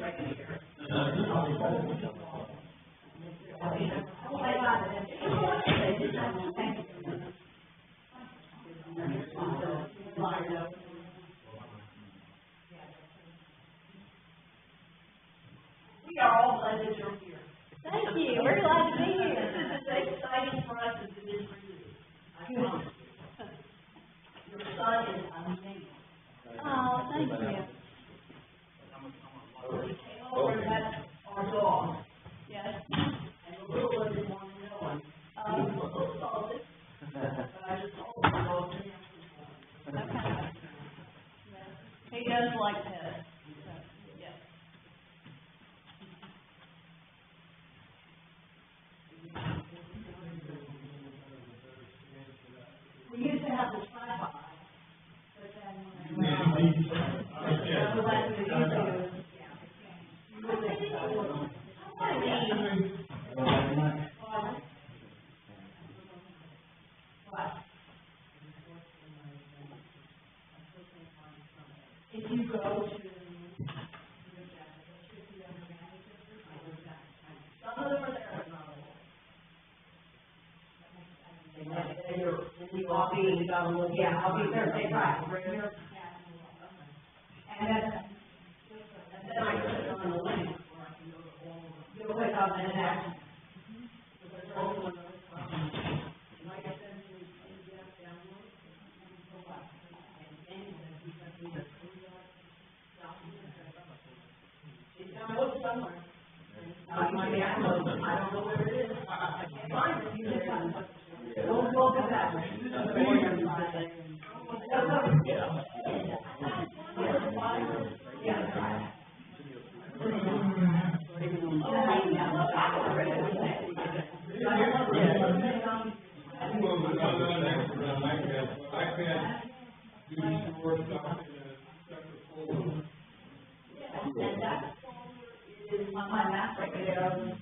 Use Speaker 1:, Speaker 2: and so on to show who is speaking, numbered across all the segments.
Speaker 1: We are all glad that you're here.
Speaker 2: Thank you. We're glad to be here.
Speaker 1: This is as exciting for us as it is for you. I promise you. Your son is amazing.
Speaker 2: Oh, thank you.
Speaker 1: We came over and met our dog.
Speaker 2: Yes.
Speaker 1: And the little one didn't want to know him. He was a little salty. But I just told him to go to him.
Speaker 2: Okay. Yes. He does like pets. So, yes.
Speaker 1: We used to have this tripod, but then if you go to some of them are there, but not all. And you all be, yeah, I'll be there, say, right, right here. And then I click on the link. You'll click on the next. Like I said, download. It's downloaded somewhere. I might be downloaded. I don't know where it is. I can't find it. You just have to. We'll do that. My master video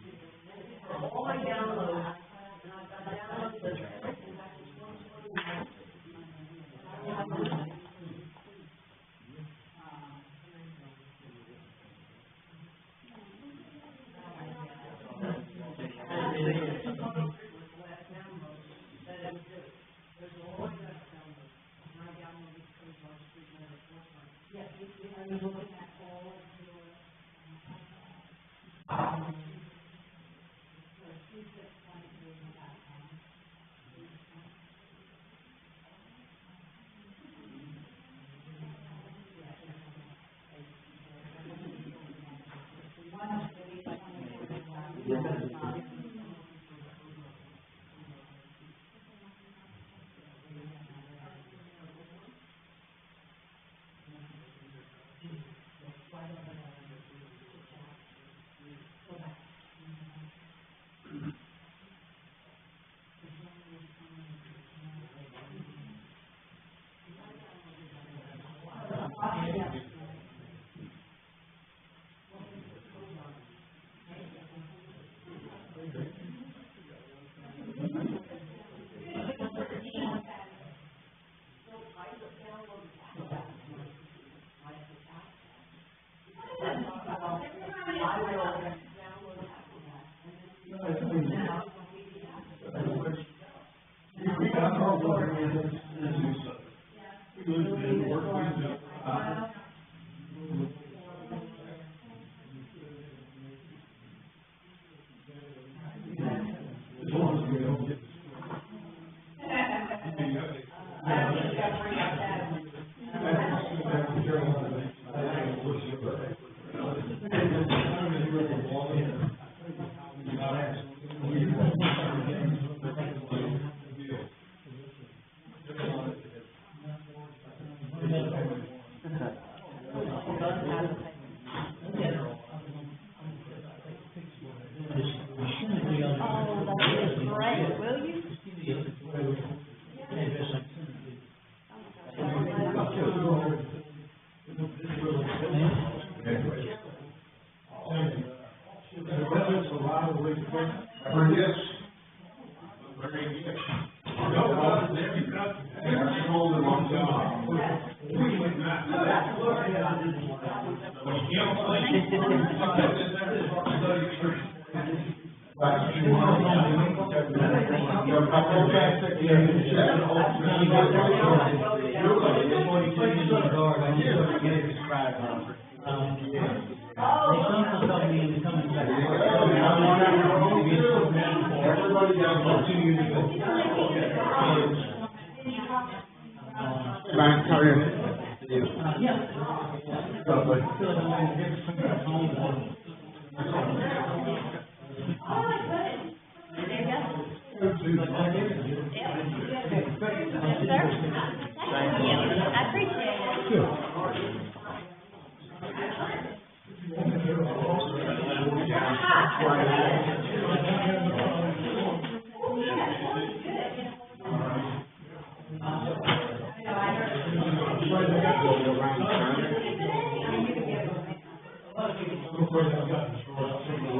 Speaker 1: for all my downloads, and I've got downloads the transcription back to 2021.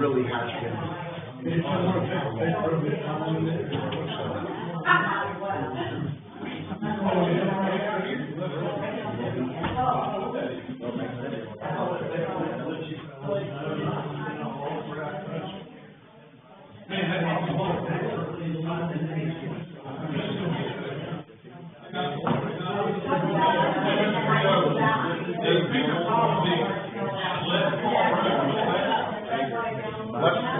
Speaker 3: Really has been.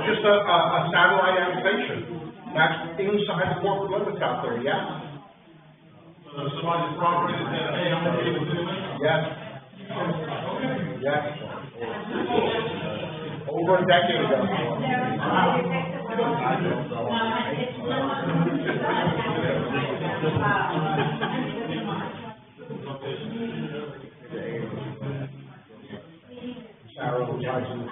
Speaker 3: Just a satellite annotation. That's inside the corporate limits out there, yeah?
Speaker 4: So somebody's property that said, hey, I'm gonna be able to do this?
Speaker 3: Yes. Yes. Over a decade ago. Sarah was right in the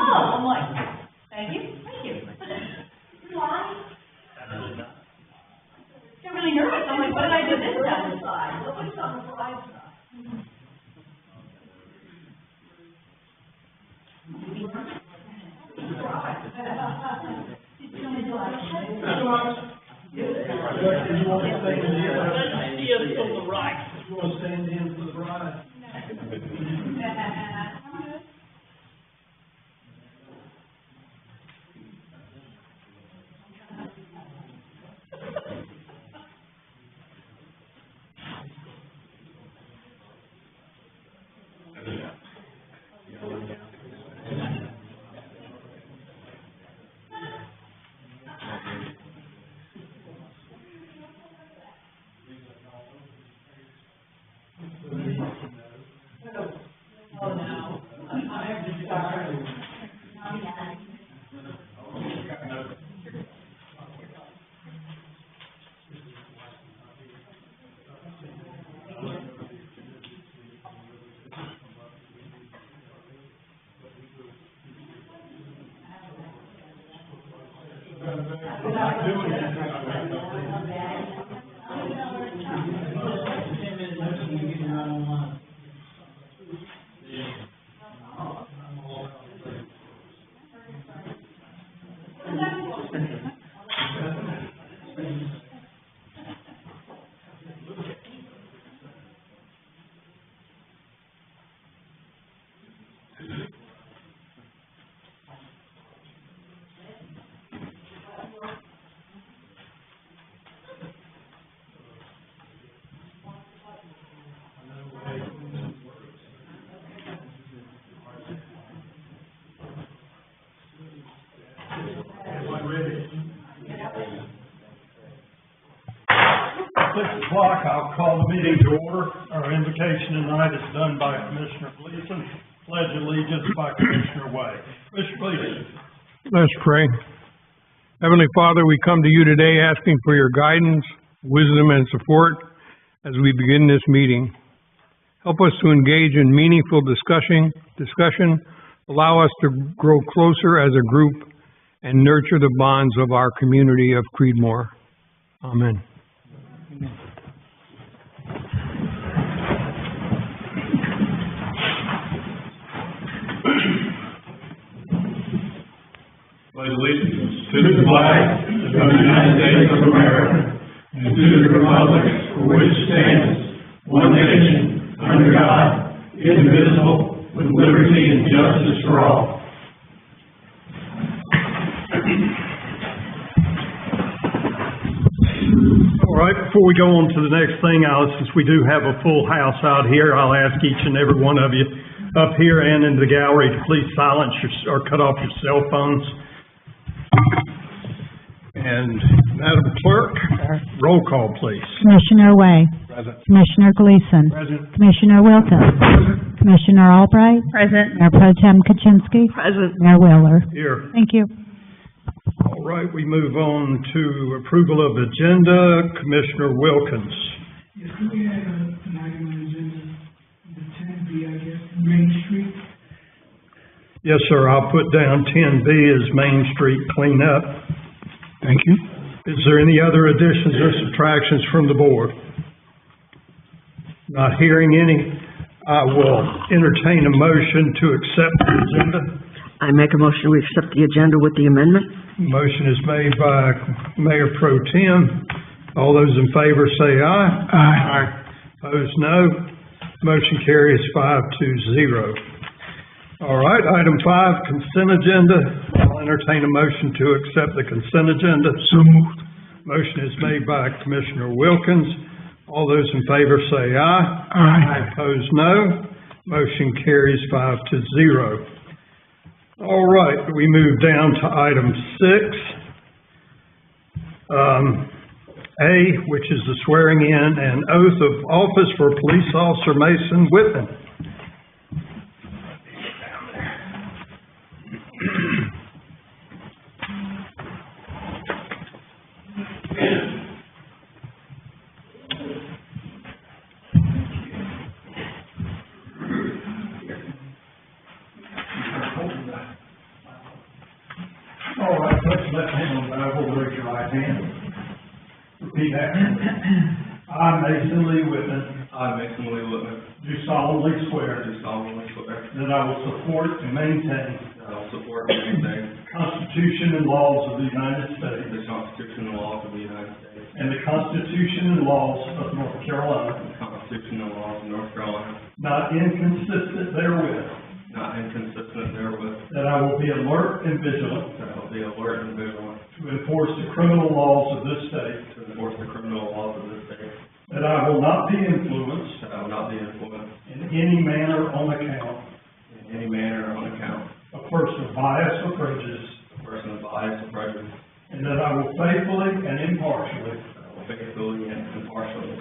Speaker 2: I'm like, thank you. Why? Got really nervous. I'm like, what did I do this time?
Speaker 1: What's on the slide side? Oh, no.
Speaker 5: I'll call the meeting to order. Our invocation tonight is done by Commissioner Gleason, pledge allegiance by Commissioner Way. Mr. Gleason.
Speaker 6: Let's pray. Heavenly Father, we come to you today asking for your guidance, wisdom, and support as we begin this meeting. Help us to engage in meaningful discussion, allow us to grow closer as a group, and nurture the bonds of our community of CREEDMOOR. Amen.
Speaker 4: Pledge allegiance to the flag of the United States of America and to the republic for which it stands, one nation, under God, indivisible, with liberty and justice for all.
Speaker 5: All right, before we go on to the next thing, since we do have a full house out here, I'll ask each and every one of you up here and in the gallery to please silence or cut off your cell phones. And Madam Clerk, roll call, please.
Speaker 7: Commissioner Way.
Speaker 5: Present.
Speaker 7: Commissioner Gleason.
Speaker 5: Present.
Speaker 7: Commissioner Wilkins. Commissioner Albright.
Speaker 2: Present.
Speaker 7: Mayor Pro Tem Kaczynski.
Speaker 2: Present.
Speaker 7: Mayor Wheeler.
Speaker 5: Here.
Speaker 7: Thank you.
Speaker 5: All right, we move on to approval of agenda. Commissioner Wilkins.
Speaker 8: Yes, can we add an item on the agenda, the 10B, I guess, Main Street?
Speaker 5: Yes, sir, I'll put down 10B as Main Street cleanup.
Speaker 6: Thank you.
Speaker 5: Is there any other additions or subtractions from the board? Not hearing any, I will entertain a motion to accept the agenda.
Speaker 9: I make a motion we accept the agenda with the amendment.
Speaker 5: Motion is made by Mayor Pro Tem. All those in favor say aye.
Speaker 6: Aye.
Speaker 5: Opposed, no. Motion carries 5-0. All right, item 5, consent agenda. I'll entertain a motion to accept the consent agenda.
Speaker 6: So moved.
Speaker 5: Motion is made by Commissioner Wilkins. All those in favor say aye.
Speaker 6: Aye.
Speaker 5: Opposed, no. Motion carries 5-0. All right, we move down to item 6. A, which is the swearing in and oath of office for Police Officer Mason Whitman. All right, put your left hand on the Bible, raise your right hand. Repeat after me. I, Mason Lee Whitman,
Speaker 4: I, Mason Lee Whitman,
Speaker 5: do solemnly swear
Speaker 4: do solemnly swear
Speaker 5: that I will support and maintain
Speaker 4: that I will support and maintain
Speaker 5: the Constitution and laws of the United States
Speaker 4: the Constitution and laws of the United States
Speaker 5: and the Constitution and laws of North Carolina,
Speaker 4: and the Constitution and laws of North Carolina,
Speaker 5: not inconsistent therewith,
Speaker 4: not inconsistent therewith,
Speaker 5: that I will be alert and vigilant
Speaker 4: that I will be alert and vigilant
Speaker 5: to enforce the criminal laws of this state,
Speaker 4: to enforce the criminal laws of this state,
Speaker 5: that I will not be influenced
Speaker 4: that I will not be influenced
Speaker 5: in any manner on account
Speaker 4: in any manner on account
Speaker 5: of personal bias or prejudice,
Speaker 4: of personal bias or prejudice,
Speaker 5: and that I will faithfully and impartially
Speaker 4: that I will faithfully and impartially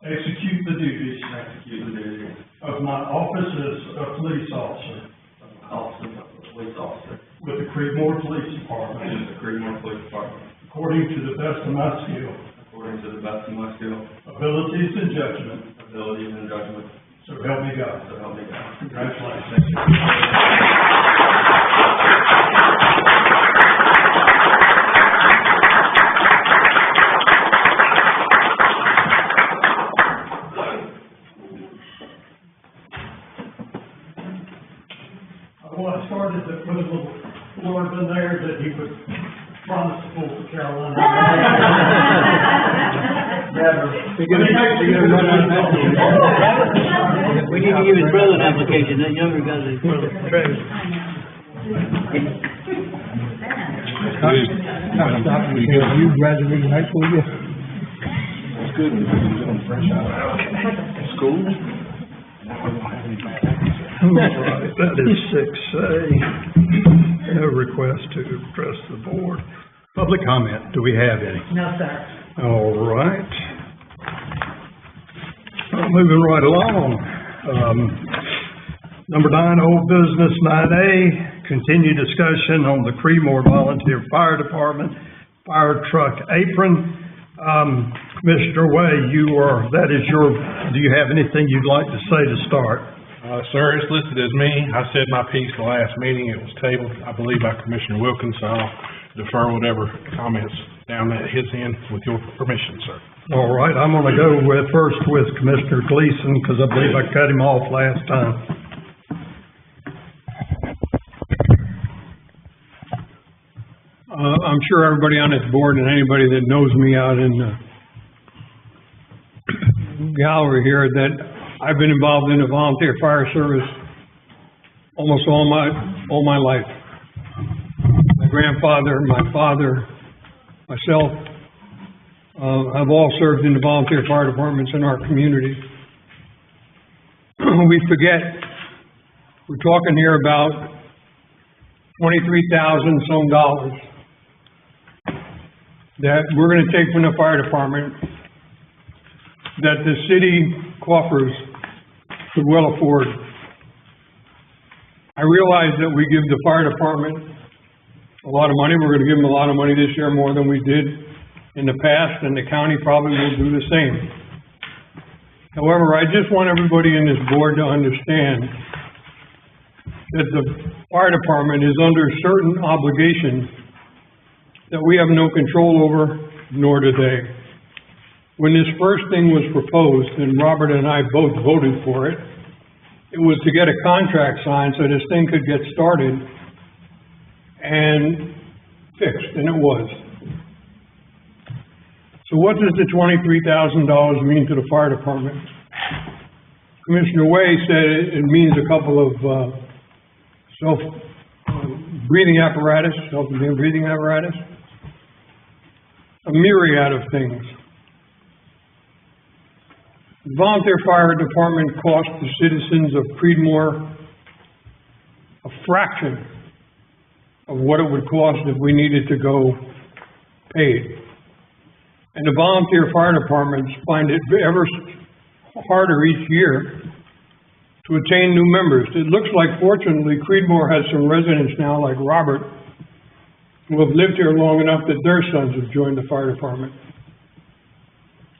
Speaker 5: execute the duties
Speaker 4: execute the duties
Speaker 5: of my office as a police officer
Speaker 4: of my office of a police officer
Speaker 5: with the CREEDMOOR Police Department,
Speaker 4: in the CREEDMOOR Police Department,
Speaker 5: according to the best of my skill,
Speaker 4: according to the best of my skill,
Speaker 5: abilities, and judgment,
Speaker 4: abilities, and judgment,
Speaker 5: so help me God.
Speaker 4: so help me God.
Speaker 5: Congratulations. promise to pull for Carolina. Never.
Speaker 4: We need to give his brother an application, that younger guy's his brother.
Speaker 6: You graduated high school yet?
Speaker 3: It's good, fresh out. School?
Speaker 5: All right, that is six A. No request to address the board. Public comment, do we have any?
Speaker 1: No, sir.
Speaker 5: All right. Moving right along. Number 9, old business, 9A, continue discussion on the CREEDMOOR Volunteer Fire Department fire truck apron. Mr. Way, do you have anything you'd like to say to start?
Speaker 10: Sir, it's listed as me. I said my piece the last meeting. It was tabled, I believe, by Commissioner Wilkins, so I'll defer whatever comments down at his end with your permission, sir.
Speaker 5: All right, I'm gonna go first with Commissioner Gleason, because I believe I cut him off last time.
Speaker 6: I'm sure everybody on this board and anybody that knows me out in the gallery here, that I've been involved in the volunteer fire service almost all my life. My grandfather, my father, myself, have all served in the volunteer fire departments in our community. We forget, we're talking here about $23,000 some dollars that we're gonna take from the fire department that the city coffers could well afford. I realize that we give the fire department a lot of money. We're gonna give them a lot of money this year, more than we did in the past, and the county probably will do the same. However, I just want everybody in this board to understand that the fire department is under certain obligations that we have no control over, nor do they. When this first thing was proposed, and Robert and I both voted for it, it was to get a contract signed so this thing could get started and fixed, and it was. So what does the $23,000 mean to the fire department? Commissioner Way said it means a couple of self-breathing apparatus, a myriad of things. The volunteer fire department cost the citizens of CREEDMOOR a fraction of what it would cost if we needed to go paid. And the volunteer fire departments find it ever harder each year to attain new members. It looks like, fortunately, CREEDMOOR has some residents now, like Robert, who have lived here long enough that their sons have joined the fire department.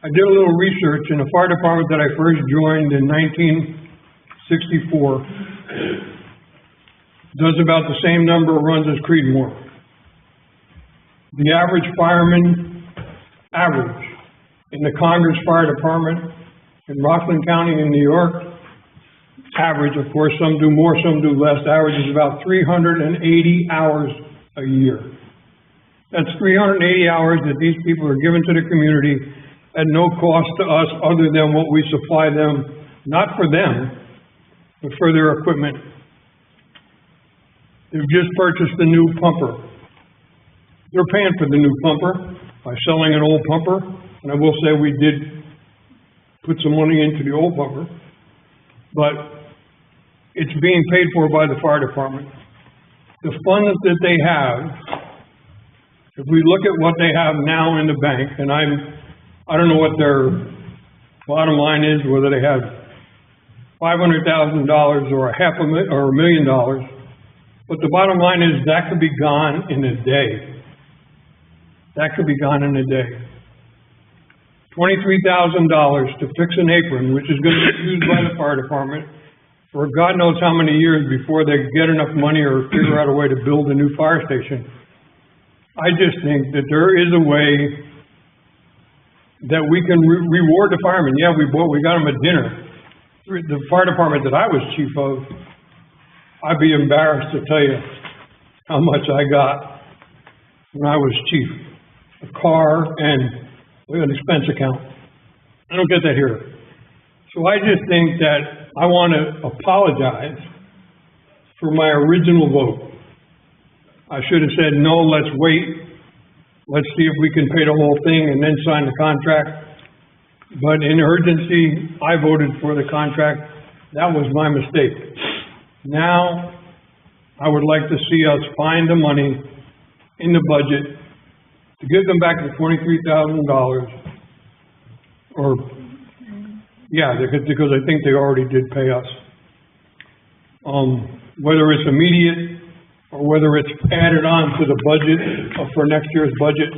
Speaker 6: I did a little research in the fire department that I first joined in 1964. Does about the same number of runs as CREEDMOOR. The average fireman, in the Congress Fire Department in Rockland County in New York, average, of course, some do more, some do less, average is about 380 hours a year. That's 380 hours that these people are given to the community at no cost to us other than what we supply them, not for them, but for their equipment. They've just purchased a new pumper. They're paying for the new pumper by selling an old pumper, and I will say we did put some money into the old pumper, but it's being paid for by the fire department. The funds that they have, if we look at what they have now in the bank, and I don't know what their bottom line is, whether they have $500,000 or $500,000 or $1 million, but the bottom line is that could be gone in a day. That could be gone in a day. $23,000 to fix an apron, which is going to be used by the fire department for God knows how many years before they get enough money or figure out a way to build a new fire station. I just think that there is a way that we can reward the firemen. Yeah, we got them a dinner. The fire department that I was chief of, I'd be embarrassed to tell you how much I got. when I was chief, a car and an expense account. I don't get that here. So I just think that I want to apologize for my original vote. I should have said, no, let's wait. Let's see if we can pay the whole thing and then sign the contract. But in urgency, I voted for the contract. That was my mistake. Now, I would like to see us find the money in the budget to give them back the $23,000. Or, yeah, because I think they already did pay us. Whether it's immediate or whether it's added on to the budget for next year's budget.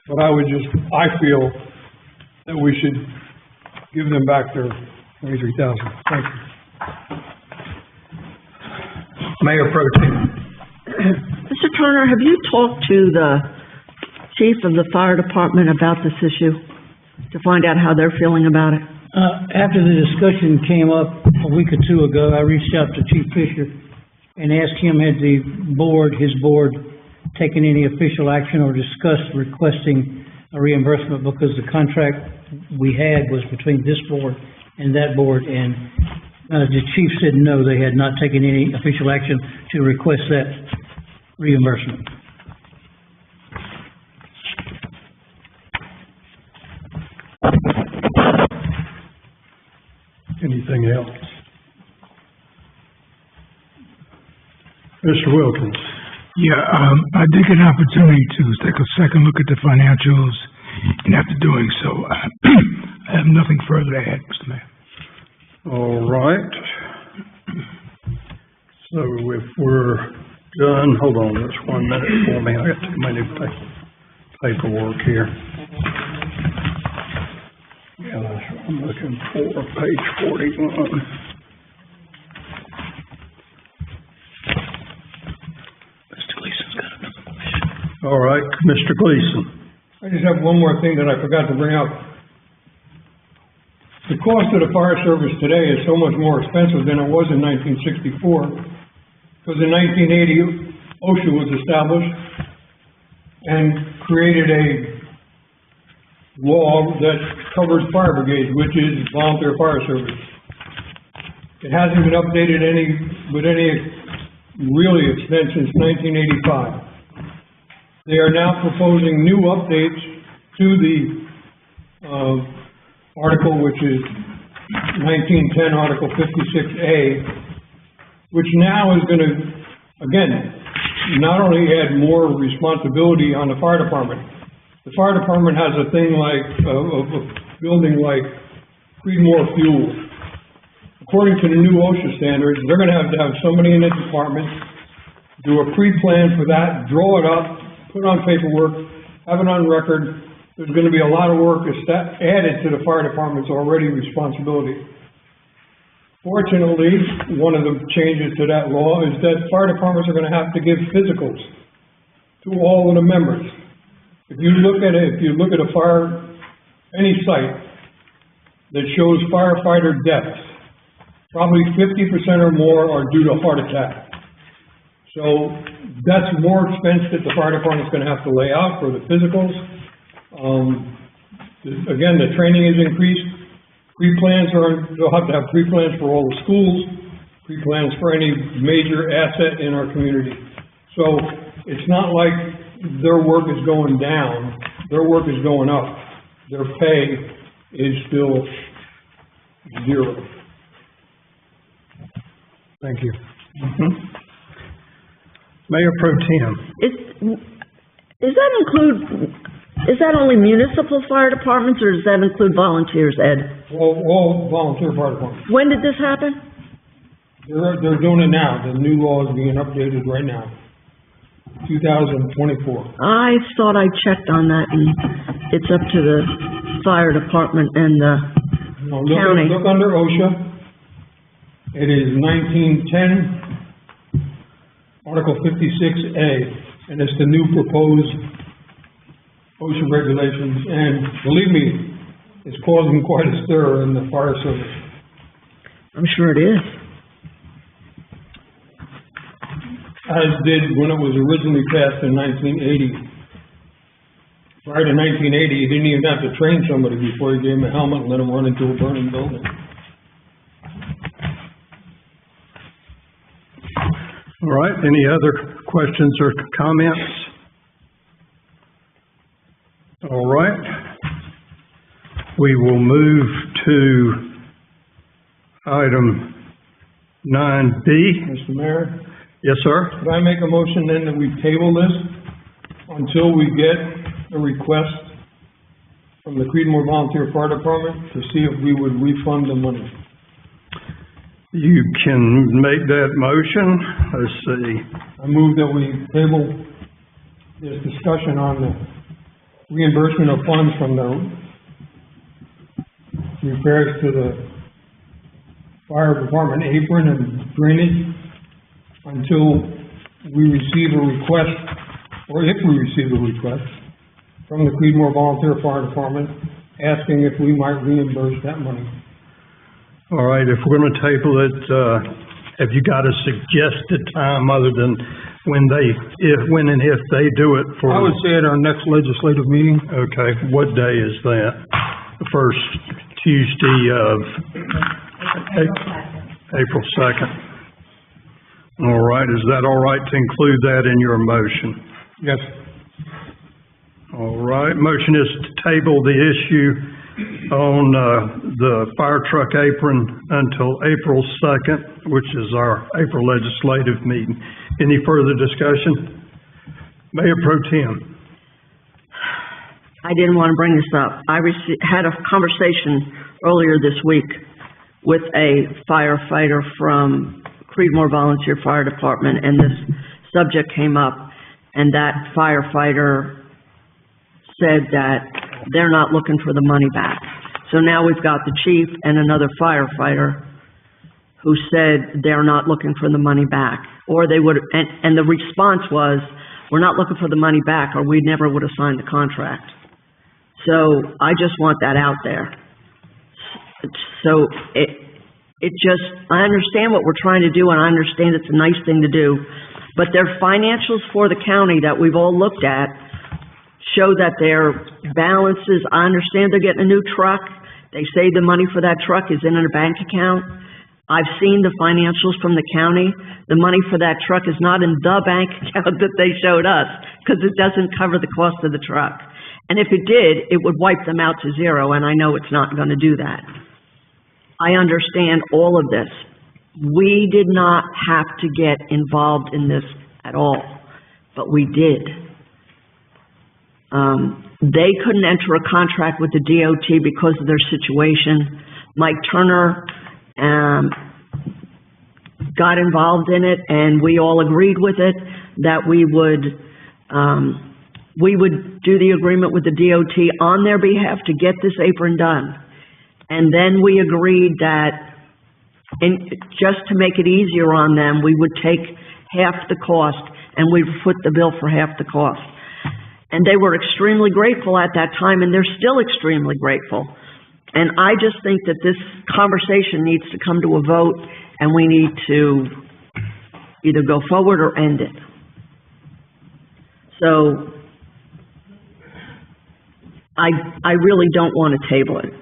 Speaker 6: But I feel that we should give them back their $23,000. Thank you.
Speaker 5: Mayor Pro Tem.
Speaker 9: Mr. Turner, have you talked to the chief of the fire department about this issue to find out how they're feeling about it?
Speaker 11: After the discussion came up a week or two ago, I reached out to Chief Fisher and asked him, had his board, taken any official action or discussed requesting a reimbursement, because the contract we had was between this board and that board, and the chief said no, they had not taken any official action to request that reimbursement.
Speaker 5: Anything else? Mr. Wilkins.
Speaker 8: Yeah, I did get an opportunity to take a second look at the financials, and after doing so, I have nothing further to add, Mr. Mayor.
Speaker 5: All right. So if we're done, hold on just 1 minute for me. I got too many paperwork here. Yeah, that's what I'm looking for, page 41. All right, Mr. Gleason.
Speaker 6: I just have one more thing that I forgot to bring up. The cost of the fire service today is so much more expensive than it was in 1964, because in 1980, OSHA was established and created a law that covers fire brigades, which is volunteer fire service. It hasn't been updated with any really extent since 1985. They are now proposing new updates to the article, which is 1910, Article 56A, which now is going to, again, not only add more responsibility on the fire department. The fire department has a thing like, a building like CREEDMOOR fuel. According to the new OSHA standards, they're going to have somebody in the department do a pre-plan for that, draw it up, put it on paperwork, have it on record. There's going to be a lot of work added to the fire department's already responsibility. Fortunately, one of the changes to that law is that fire departments are going to have to give physicals to all of the members. If you look at a fire, any site that shows firefighter deaths, probably 50% or more are due to heart attack. So that's more expense that the fire department's going to have to lay out for the physicals. Again, the training is increased. They'll have to have pre-plans for all the schools, pre-plans for any major asset in our community. So it's not like their work is going down, their work is going up. Their pay is still zero.
Speaker 5: Thank you. Mayor Pro Tem.
Speaker 9: Is that only municipal fire departments, or does that include volunteers, Ed?
Speaker 6: All volunteer fire departments.
Speaker 9: When did this happen?
Speaker 6: They're doing it now. The new law is being updated right now. 2024.
Speaker 9: I thought I checked on that, and it's up to the fire department and the county.
Speaker 6: Look under OSHA. It is 1910, Article 56A, and it's the new proposed OSHA regulations, and believe me, it's causing quite a stir in the fire service.
Speaker 9: I'm sure it is.
Speaker 6: As did when it was originally passed in 1980. Prior to 1980, you didn't even have to train somebody before you gave them a helmet and let them run into a burning building.
Speaker 5: All right, any other questions or comments? All right. We will move to item 9B.
Speaker 6: Mr. Mayor,
Speaker 5: Yes, sir?
Speaker 6: could I make a motion then that we table this until we get a request from the Creedmoor Volunteer Fire Department to see if we would refund the money?
Speaker 5: You can make that motion. Let's see.
Speaker 6: I move that we table this discussion on the reimbursement of funds from the repairs to the fire department apron and drainage until we receive a request, or if we receive a request from the Creedmoor Volunteer Fire Department asking if we might reimburse that money.
Speaker 5: All right, if we're gonna table it, have you got a suggested time other than when and if they do it for?
Speaker 6: I would say at our next legislative meeting.
Speaker 5: Okay, what day is that? The first Tuesday of April 2nd. All right, is that all right to include that in your motion?
Speaker 6: Yes.
Speaker 5: All right, motion is to table the issue on the fire truck apron until April 2nd, which is our April legislative meeting. Any further discussion? Mayor Pro Tem.
Speaker 9: I didn't want to bring this up. I had a conversation earlier this week with a firefighter from Creedmoor Volunteer Fire Department, and this subject came up, and that firefighter said that they're not looking for the money back. So now we've got the chief and another firefighter who said they're not looking for the money back. Or they would, and the response was, we're not looking for the money back, or we never would have signed the contract. So I just want that out there. So it just, I understand what we're trying to do, and I understand it's a nice thing to do, but their financials for the county that we've all looked at show that their balances, I understand they're getting a new truck. They say the money for that truck is in a bank account. I've seen the financials from the county. The money for that truck is not in the bank account that they showed us, because it doesn't cover the cost of the truck. And if it did, it would wipe them out to zero, and I know it's not going to do that. I understand all of this. We did not have to get involved in this at all, but we did. They couldn't enter a contract with the DOT because of their situation. Mike Turner got involved in it, and we all agreed with it, that we would do the agreement with the DOT on their behalf to get this apron done. And then we agreed that, just to make it easier on them, we would take half the cost and we'd foot the bill for half the cost. And they were extremely grateful at that time, and they're still extremely grateful. And I just think that this conversation needs to come to a vote, and we need to either go forward or end it. So I really don't want to table it.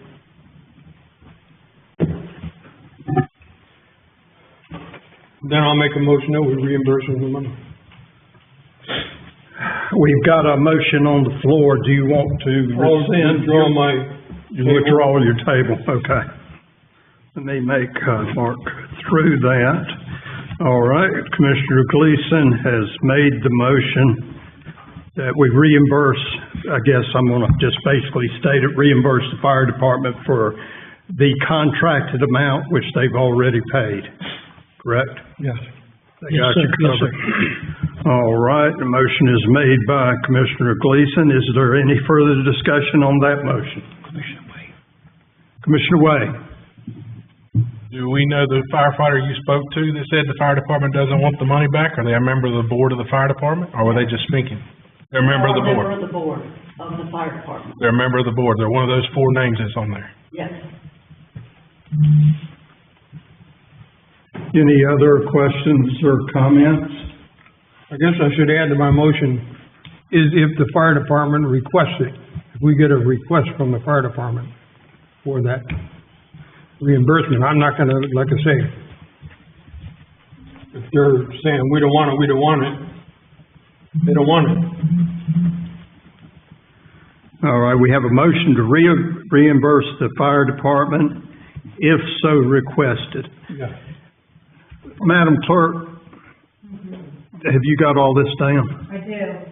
Speaker 6: Then I'll make a motion that we reimburse them the money.
Speaker 5: We've got a motion on the floor. Do you want to rescind? Withdraw your table, okay. Let me make, mark through that. All right, Commissioner Gleason has made the motion that we reimburse, I guess I'm gonna just basically state it, reimburse the fire department for the contracted amount which they've already paid, correct?
Speaker 6: Yes.
Speaker 5: They got you covered. All right, the motion is made by Commissioner Gleason. Is there any further discussion on that motion? Commissioner Way.
Speaker 10: Do we know the firefighter you spoke to that said the fire department doesn't want the money back? Are they a member of the board of the fire department, or were they just speaking? They're a member of the board.
Speaker 9: They're a member of the board of the fire department.
Speaker 10: They're a member of the board. They're one of those four names that's on there.
Speaker 9: Yes.
Speaker 5: Any other questions or comments?
Speaker 6: I guess I should add to my motion, is if the fire department requests it. If we get a request from the fire department for that reimbursement, I'm not gonna, like I say, if they're saying, we don't want it, they don't want it.
Speaker 5: All right, we have a motion to reimburse the fire department if so requested.
Speaker 6: Yeah.
Speaker 5: Madam Clerk, have you got all this down?
Speaker 1: I do.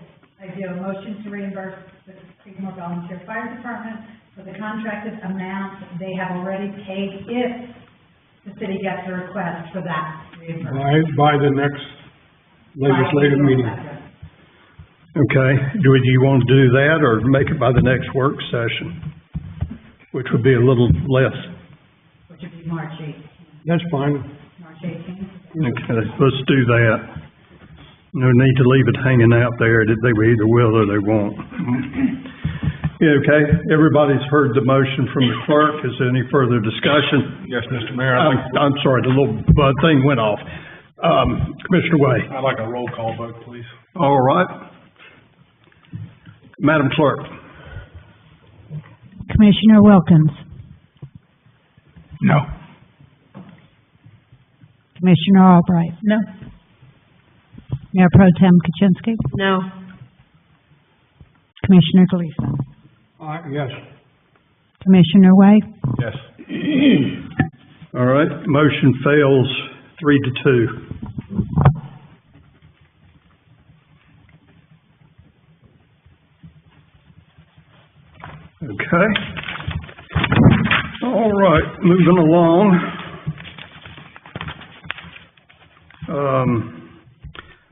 Speaker 1: A motion to reimburse the Creedmoor Volunteer Fire Department for the contracted amount they have already paid if the city gets a request for that reimbursement.
Speaker 6: By the next legislative meeting.
Speaker 5: Okay, do you want to do that or make it by the next work session? Which would be a little less.
Speaker 1: Which would be March 18th.
Speaker 6: That's fine.
Speaker 1: March 18th?
Speaker 5: Okay, let's do that. No need to leave it hanging out there that they either will or they won't. Yeah, okay, everybody's heard the motion from the clerk. Is there any further discussion?
Speaker 10: Yes, Mr. Mayor,
Speaker 5: I'm sorry, the little thing went off. Commissioner Way.
Speaker 10: I'd like a roll call vote, please.
Speaker 5: All right. Madam Clerk.
Speaker 7: Commissioner Wilkins,
Speaker 8: No.
Speaker 7: Commissioner Albright.
Speaker 2: No.
Speaker 7: Mayor Pro Tem Kaczynski,
Speaker 9: No.
Speaker 7: Commissioner Gleason,
Speaker 6: Yes.
Speaker 7: Commissioner Way,
Speaker 10: Yes.
Speaker 5: All right, motion fails 3-2. Okay. All right, moving along.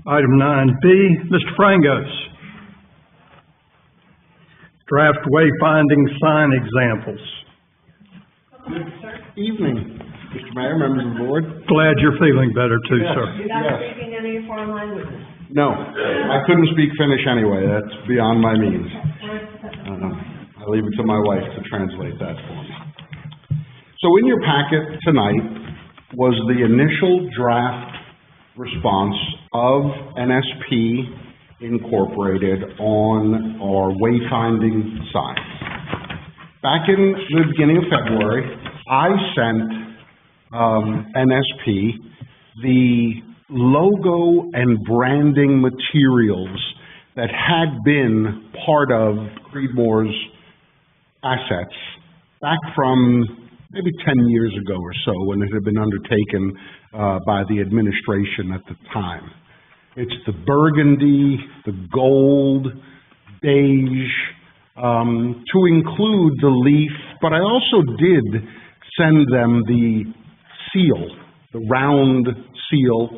Speaker 5: Item 9B, Mr. Frangos. Draft wayfinding sign examples.
Speaker 3: Evening, Mr. Mayor, members of the board.
Speaker 5: Glad you're feeling better too,
Speaker 3: Yes.
Speaker 5: sir.
Speaker 1: You're not
Speaker 3: Yes.
Speaker 1: speaking any foreign languages.
Speaker 3: No, I couldn't speak Finnish anyway, that's beyond my means. I leave it to my wife to translate that for me. So in your packet tonight was the initial draft response of NSP Incorporated on our wayfinding signs. Back in the beginning of February, I sent NSP the logo and branding materials that had been part of Creedmoor's assets back from maybe 10 years ago or so when it had been undertaken by the administration at the time. It's the burgundy, the gold, beige, to include the leaf, but I also did send them the seal, the round seal,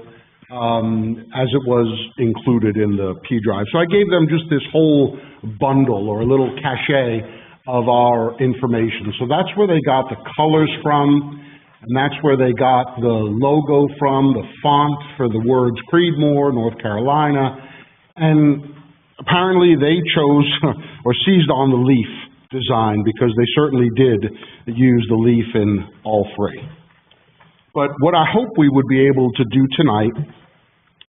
Speaker 3: as it was included in the P drive. So I gave them just this whole bundle or a little cachet of our information. So that's where they got the colors from, and that's where they got the logo from, the font for the words Creedmoor, North Carolina, and apparently they chose or seized on the leaf design because they certainly did use the leaf in all three. But what I hope we would be able to do tonight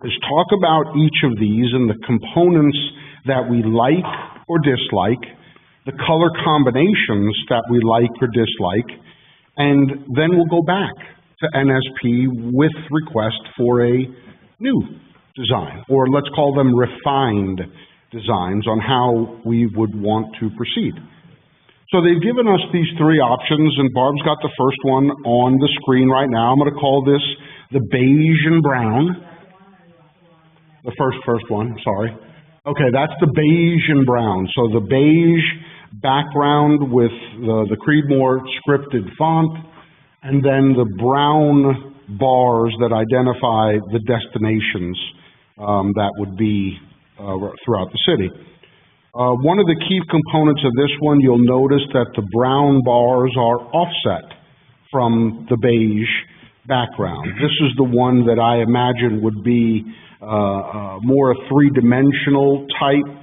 Speaker 3: is talk about each of these and the components that we like or dislike, the color combinations that we like or dislike, and then we'll go back to NSP with request for a new design, or let's call them refined designs on how we would want to proceed. So they've given us these three options, and Barb's got the first one on the screen right now. I'm going to call this the beige and brown. The first one, sorry. Okay, that's the beige and brown. So the beige background with the Creedmoor scripted font, and then the brown bars that identify the destinations that would be throughout the city. One of the key components of this one, you'll notice that the brown bars are offset from the beige background. This is the one that I imagine would be more a three-dimensional type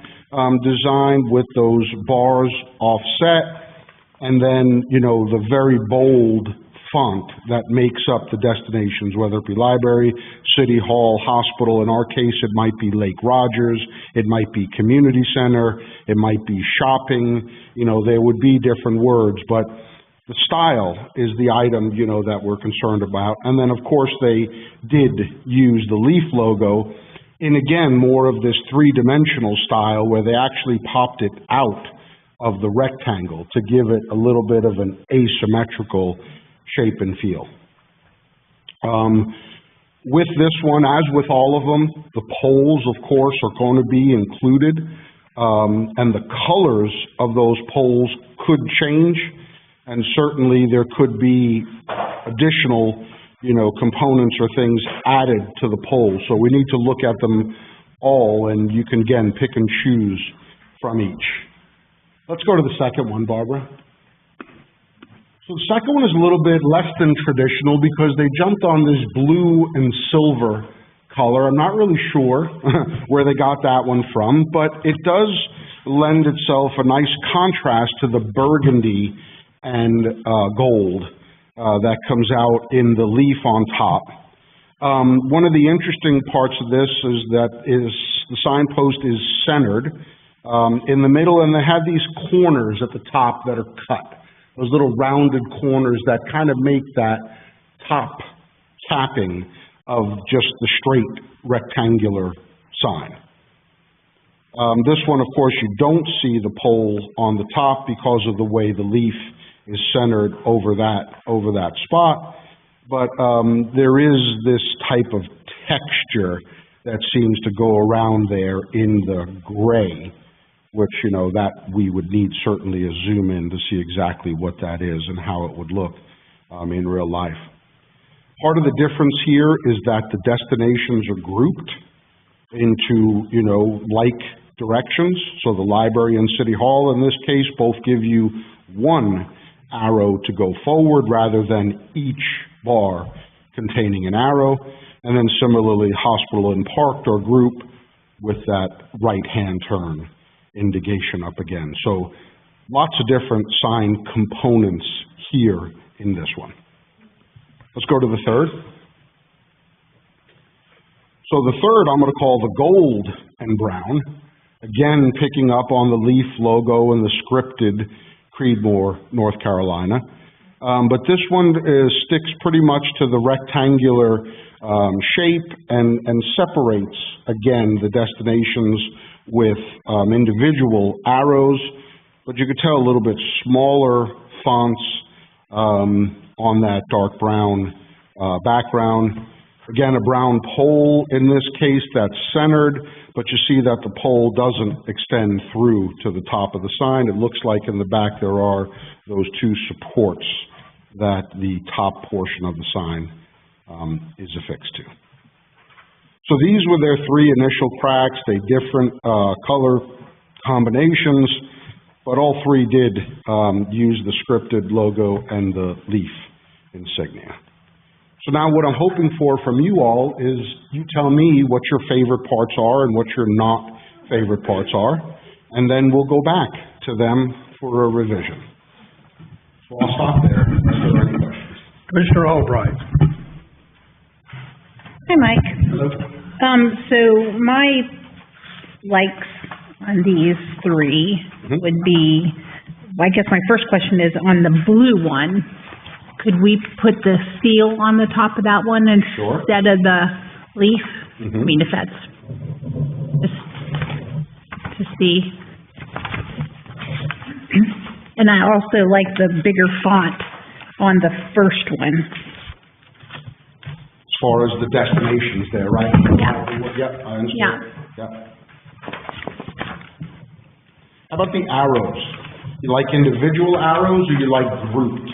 Speaker 3: design with those bars offset, and then, you know, the very bold font that makes up the destinations, whether it be library, city hall, hospital. In our case, it might be Lake Rogers, it might be community center, it might be shopping, there would be different words, but the style is the item, that we're concerned about. And then, of course, they did use the leaf logo in, again, more of this three-dimensional style where they actually popped it out of the rectangle to give it a little bit of an asymmetrical shape and feel. With this one, as with all of them, the poles, of course, are going to be included, and the colors of those poles could change, and certainly there could be additional, components or things added to the pole. So we need to look at them all, and you can, again, pick and choose from each. Let's go to the second one, Barbara. So the second one is a little bit less than traditional because they jumped on this blue and silver color. I'm not really sure where they got that one from, but it does lend itself a nice contrast to the burgundy and gold that comes out in the leaf on top. One of the interesting parts of this is that the signpost is centered in the middle, and they have these corners at the top that are cut. Those little rounded corners that kind of make that top capping of just the straight rectangular sign. This one, of course, you don't see the pole on the top because of the way the leaf is centered over that spot, but there is this type of texture that seems to go around there in the gray, which, that we would need certainly a zoom in to see exactly what that is and how it would look in real life. Part of the difference here is that the destinations are grouped into, like directions. So the library and city hall, in this case, both give you one arrow to go forward rather than each bar containing an arrow. And then similarly, hospital and parked are grouped with that right-hand turn indication up again. So lots of different sign components here in this one. Let's go to the third. So the third I'm going to call the gold and brown. Again, picking up on the leaf logo and the scripted Creedmoor, North Carolina. But this one sticks pretty much to the rectangular shape and separates, again, the destinations with individual arrows, but you could tell a little bit smaller fonts on that dark brown background. Again, a brown pole in this case that's centered, but you see that the pole doesn't extend through to the top of the sign. It looks like in the back there are those two supports that the top portion of the sign is affixed to. So these were their three initial cracks. They different color combinations, but all three did use the scripted logo and the leaf insignia. So now what I'm hoping for from you all is you tell me what your favorite parts are and what your not favorite parts are, and then we'll go back to them for a revision. So I'll stop there. If there are any questions.
Speaker 5: Commissioner Albright.
Speaker 12: Hi, Mike.
Speaker 3: Hello.
Speaker 12: So my likes on these three would be, I guess my first question is on the blue one, could we put the seal on the top of that one instead of the leaf? I mean, if that's just to see. And I also like the bigger font on the first one.
Speaker 3: As far as the destinations there, right?
Speaker 12: Yeah.
Speaker 3: Yep, I understand.
Speaker 12: Yeah.
Speaker 3: Yep. How about the arrows? You like individual arrows or you like grouped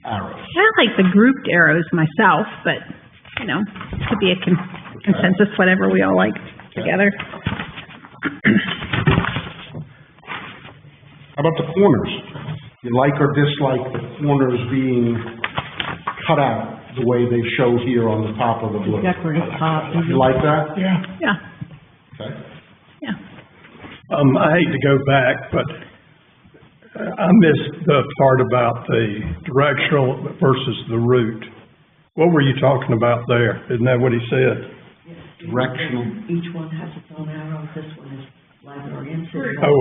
Speaker 3: arrows?
Speaker 12: I like the grouped arrows myself, but, could be a consensus, whatever we all like together.
Speaker 3: How about the corners? You like or dislike the corners being cut out the way they show here on the top of the blue?
Speaker 11: Decorative top.
Speaker 3: You like that?
Speaker 8: Yeah.
Speaker 12: Yeah,
Speaker 3: Okay.
Speaker 12: yeah.
Speaker 5: I hate to go back, but I missed the part about the directional versus the route. What were you talking about there? Isn't that what he said?
Speaker 3: Directional.
Speaker 9: Each one has its own arrow, this one is library and city.
Speaker 5: Oh,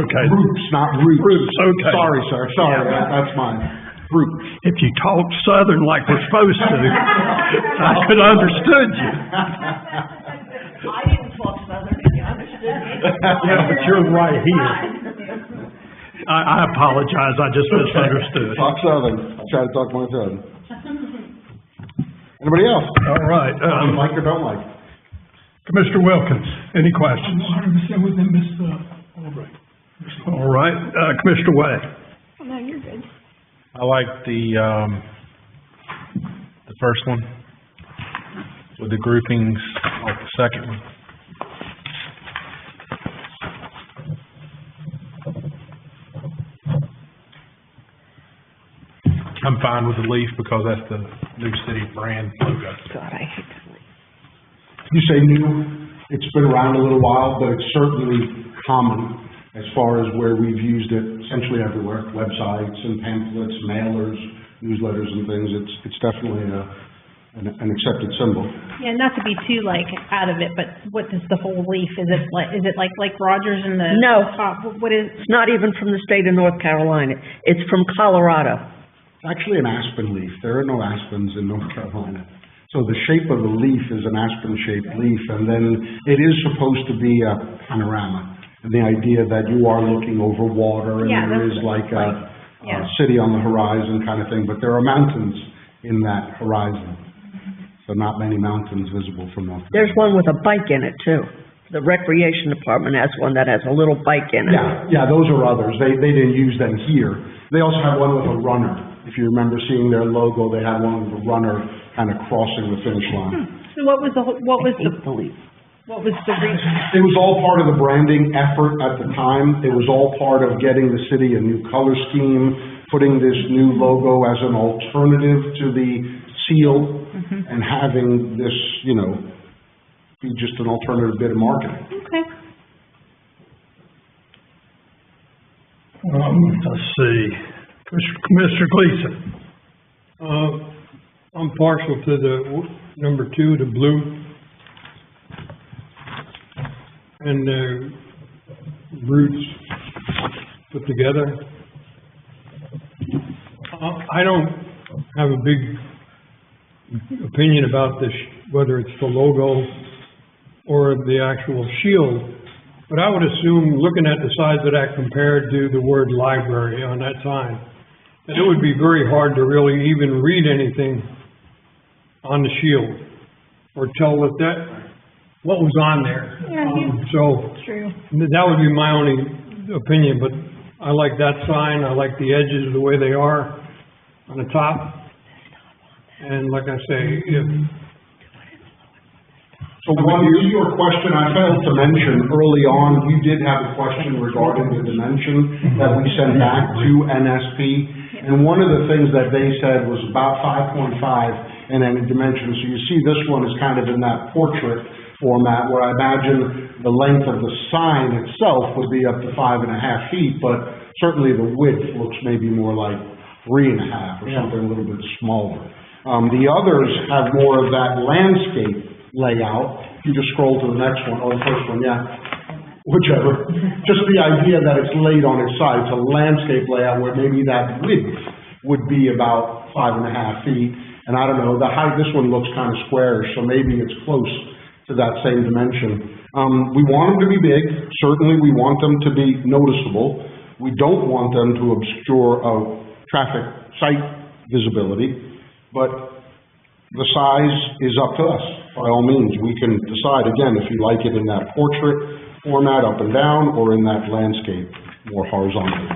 Speaker 5: okay.
Speaker 3: Routes, not routes.
Speaker 5: Routes, okay.
Speaker 3: Sorry, sir, sorry, that's mine. Routes.
Speaker 5: If you talk Southern like we're supposed to, I could have understood you.
Speaker 2: I didn't talk Southern, you understood me.
Speaker 5: Yeah, but you're right here. I apologize, I just misunderstood.
Speaker 3: Talk Southern, I try to talk more Southern. Anybody else?
Speaker 5: All right,
Speaker 3: Like or don't like?
Speaker 5: Commissioner Wilkins, any questions?
Speaker 8: 100% with them, Mr. Albright.
Speaker 5: All right, Commissioner Way.
Speaker 12: Oh, no, you're good.
Speaker 10: I like the first one with the groupings, like the second one. I'm fine with the leaf because that's the new city brand logo.
Speaker 12: God, I hate that.
Speaker 3: You say new, it's been around a little while, but it's certainly common as far as where we've used it essentially everywhere, websites and pamphlets, mailers, newsletters and things. It's definitely an accepted symbol.
Speaker 12: Yeah, not to be too out of it, but what is the whole leaf? Is it like Rogers and the?
Speaker 9: No.
Speaker 12: What is?
Speaker 9: It's not even from the state of North Carolina. It's from Colorado.
Speaker 3: It's actually an aspen leaf. There are no aspens in North Carolina. So the shape of the leaf is an aspen-shaped leaf, and then it is supposed to be a panorama. And the idea that you are looking over water and there is a city on the horizon kind of thing, but there are mountains in that horizon. So not many mountains visible from North Carolina.
Speaker 9: There's one with a bike in it too. The recreation department has one that has a little bike in it.
Speaker 3: Yeah, those are others. They didn't use them here. They also have one with a runner. If you remember seeing their logo, they had one with a runner kind of crossing the finish line.
Speaker 12: So what was the reason?
Speaker 3: It was all part of the branding effort at the time. It was all part of getting the city a new color scheme, putting this new logo as an alternative to the seal, and having this, be just an alternative bit of marketing.
Speaker 12: Okay.
Speaker 5: Let's see. Commissioner Gleason.
Speaker 6: I'm partial to the number 2, the blue. And the roots put together. I don't have a big opinion about this, whether it's the logo or the actual shield, but I would assume, looking at the size of that compared to the word library on that sign, that it would be very hard to really even read anything on the shield or tell what was on there. So
Speaker 12: True.
Speaker 6: that would be my only opinion, but I like that sign. I like the edges the way they are on the top. And like I say,
Speaker 3: So one, to your question, I failed to mention early on, you did have a question regarding the dimension that we sent back to NSP. And one of the things that they said was about 5.5 in any dimension. So you see this one is kind of in that portrait format, where I imagine the length of the sign itself would be up to 5.5 feet, but certainly the width looks maybe more like 3.5 or something a little bit smaller. The others have more of that landscape layout. If you just scroll to the next one, or the first one, whichever. Just the idea that it's laid on its side. It's a landscape layout where maybe that width would be about 5.5 feet. And I don't know, the height, this one looks kind of squarish, so maybe it's close to that same dimension. We want them to be big. Certainly we want them to be noticeable. We don't want them to obscure traffic sight visibility, but the size is up to us. By all means, we can decide, again, if you like it in that portrait format, up and down, or in that landscape, more horizontal